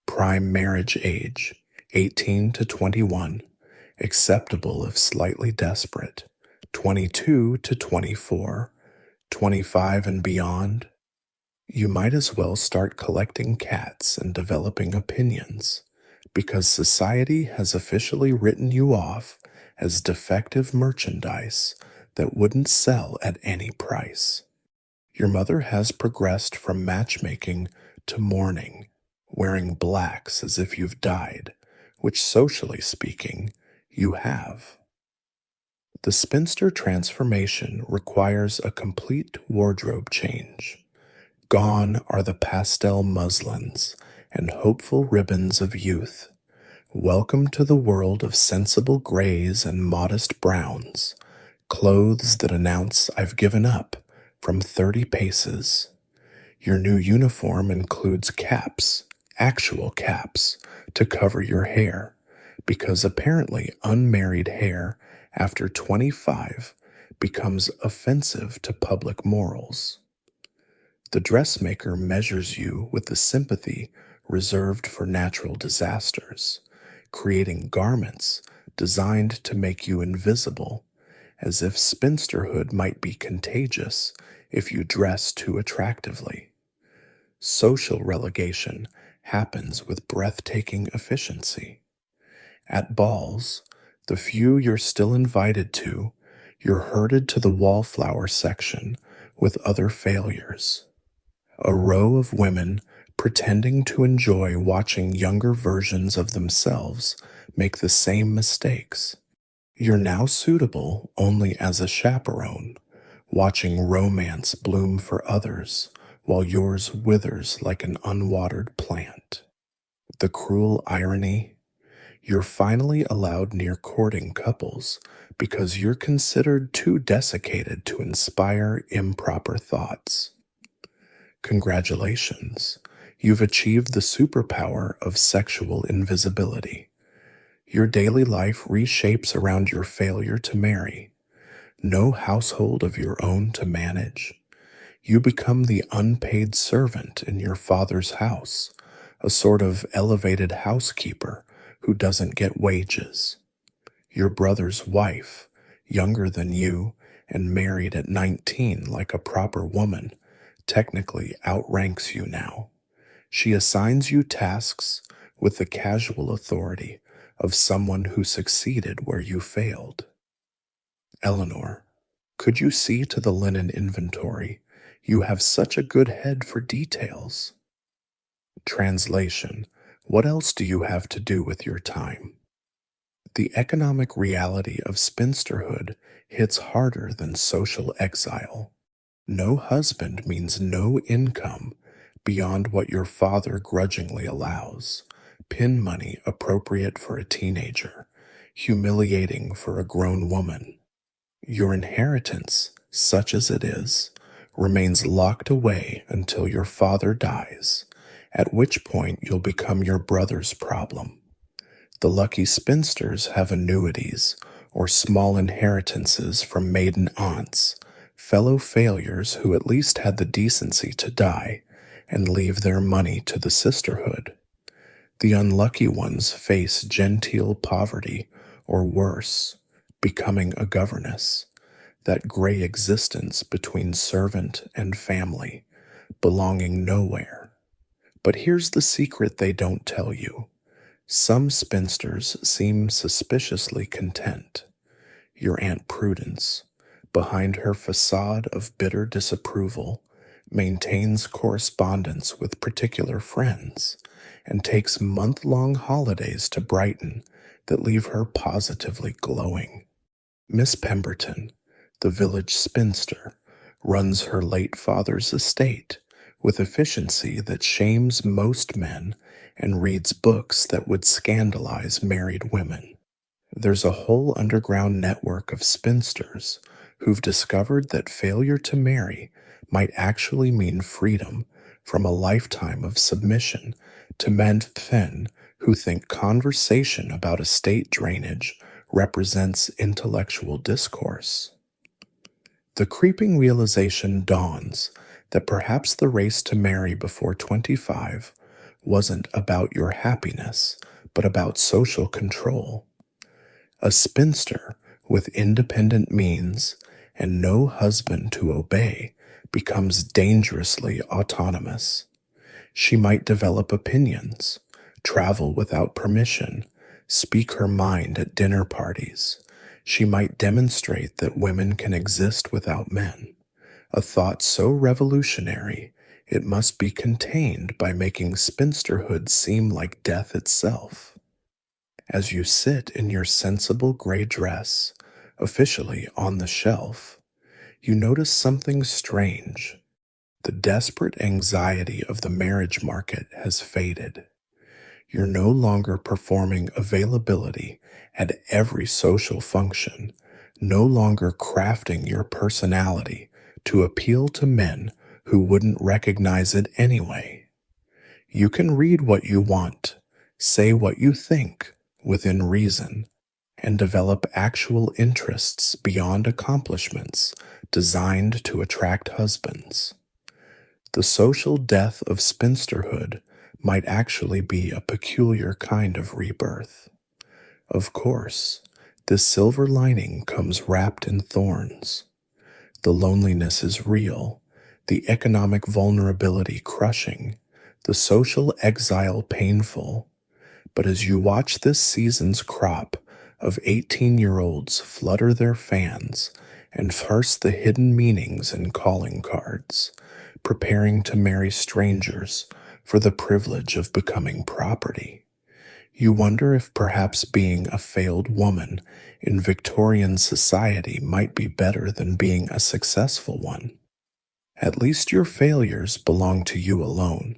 [SPEAKER 1] Prime marriage age, 18 to 21, acceptable if slightly desperate, 22 to 24, 25 and beyond. You might as well start collecting cats and developing opinions, because society has officially written you off as defective merchandise that wouldn't sell at any price. Your mother has progressed from matchmaking to mourning, wearing blacks as if you've died, which, socially speaking, you have. The spinster transformation requires a complete wardrobe change. Gone are the pastel muslins and hopeful ribbons of youth. Welcome to the world of sensible grays and modest browns, clothes that announce I've given up from 30 paces. Your new uniform includes caps, actual caps, to cover your hair, because apparently unmarried hair after 25 becomes offensive to public morals. The dressmaker measures you with the sympathy reserved for natural disasters, creating garments designed to make you invisible, as if spinsterhood might be contagious if you dress too attractively. Social relegation happens with breathtaking efficiency. At balls, the few you're still invited to, you're herded to the wallflower section with other failures. A row of women pretending to enjoy watching younger versions of themselves make the same mistakes. You're now suitable only as a chaperone, watching romance bloom for others while yours withers like an unwatered plant. The cruel irony: you're finally allowed near courting couples because you're considered too desiccated to inspire improper thoughts. Congratulations, you've achieved the superpower of sexual invisibility. Your daily life reshapes around your failure to marry. No household of your own to manage. You become the unpaid servant in your father's house, a sort of elevated housekeeper who doesn't get wages. Your brother's wife, younger than you and married at 19 like a proper woman, technically outranks you now. She assigns you tasks with the casual authority of someone who succeeded where you failed. Eleanor, could you see to the linen inventory? You have such a good head for details. Translation: what else do you have to do with your time? The economic reality of spinsterhood hits harder than social exile. No husband means no income beyond what your father grudgingly allows. Pin money appropriate for a teenager, humiliating for a grown woman. Your inheritance, such as it is, remains locked away until your father dies, at which point you'll become your brother's problem. The lucky spinsters have annuities or small inheritances from maiden aunts, fellow failures who at least had the decency to die and leave their money to the sisterhood. The unlucky ones face genteel poverty or worse, becoming a governess, that gray existence between servant and family, belonging nowhere. But here's the secret they don't tell you. Some spinsters seem suspiciously content. Your Aunt Prudence, behind her facade of bitter disapproval, maintains correspondence with particular friends and takes month-long holidays to Brighton that leave her positively glowing. Miss Pemberton, the village spinster, runs her late father's estate with efficiency that shames most men and reads books that would scandalize married women. There's a whole underground network of spinsters who've discovered that failure to marry might actually mean freedom from a lifetime of submission to men who think conversation about estate drainage represents intellectual discourse. The creeping realization dawns that perhaps the race to marry before 25 wasn't about your happiness, but about social control. A spinster with independent means and no husband to obey becomes dangerously autonomous. She might develop opinions, travel without permission, speak her mind at dinner parties. She might demonstrate that women can exist without men, a thought so revolutionary it must be contained by making spinsterhood seem like death itself. As you sit in your sensible gray dress, officially on the shelf, you notice something strange. The desperate anxiety of the marriage market has faded. You're no longer performing availability at every social function, no longer crafting your personality to appeal to men who wouldn't recognize it anyway. You can read what you want, say what you think within reason, and develop actual interests beyond accomplishments designed to attract husbands. The social death of spinsterhood might actually be a peculiar kind of rebirth. Of course, this silver lining comes wrapped in thorns. The loneliness is real, the economic vulnerability crushing, the social exile painful. But as you watch this season's crop of 18-year-olds flutter their fans and parse the hidden meanings in calling cards, preparing to marry strangers for the privilege of becoming property, you wonder if perhaps being a failed woman in Victorian society might be better than being a successful one. At least your failures belong to you alone,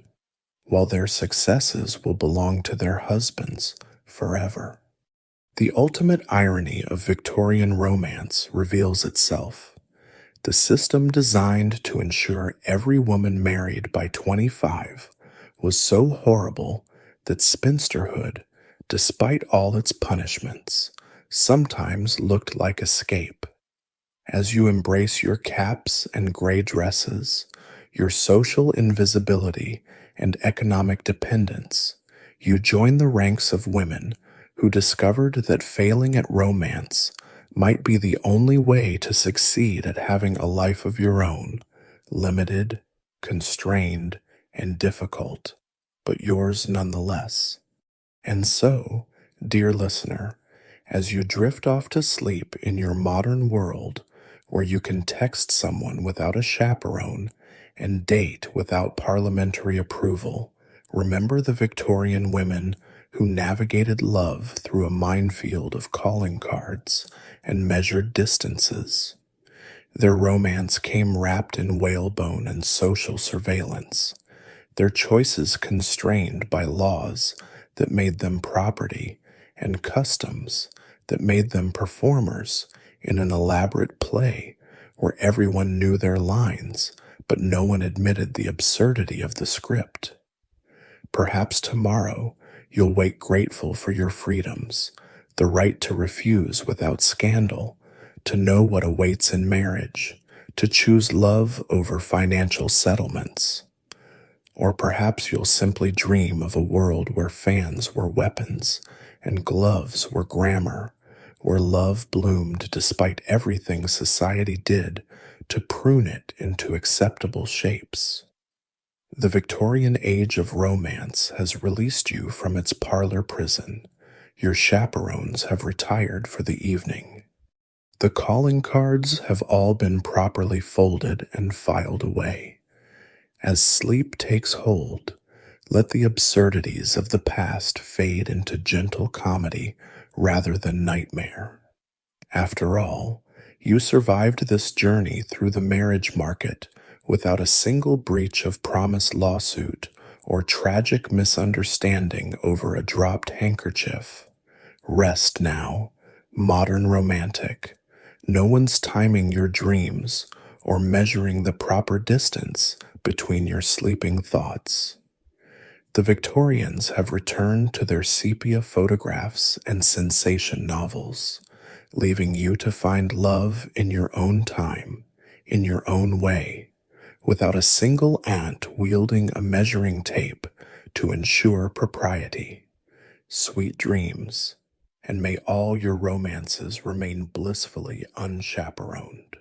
[SPEAKER 1] while their successes will belong to their husbands forever. The ultimate irony of Victorian romance reveals itself. The system designed to ensure every woman married by 25 was so horrible that spinsterhood despite all its punishments, sometimes looked like escape. As you embrace your caps and gray dresses, your social invisibility and economic dependence, you join the ranks of women who discovered that failing at romance might be the only way to succeed at having a life of your own, limited, constrained, and difficult, but yours nonetheless. And so, dear listener, as you drift off to sleep in your modern world, where you can text someone without a chaperone and date without parliamentary approval, remember the Victorian women who navigated love through a minefield of calling cards and measured distances. Their romance came wrapped in whalebone and social surveillance, their choices constrained by laws that made them property and customs that made them performers in an elaborate play where everyone knew their lines, but no one admitted the absurdity of the script. Perhaps tomorrow you'll wake grateful for your freedoms, the right to refuse without scandal, to know what awaits in marriage, to choose love over financial settlements. Or perhaps you'll simply dream of a world where fans were weapons and gloves were grammar, where love bloomed despite everything society did to prune it into acceptable shapes. The Victorian age of romance has released you from its parlor prison. Your chaperones have retired for the evening. The calling cards have all been properly folded and filed away. As sleep takes hold, let the absurdities of the past fade into gentle comedy rather than nightmare. After all, you survived this journey through the marriage market without a single breach of promise lawsuit or tragic misunderstanding over a dropped handkerchief. Rest now, modern romantic. No one's timing your dreams or measuring the proper distance between your sleeping thoughts. The Victorians have returned to their sepia photographs and sensation novels, leaving you to find love in your own time, in your own way, without a single ant wielding a measuring tape to ensure propriety. Sweet dreams, and may all your romances remain blissfully unchaperoned.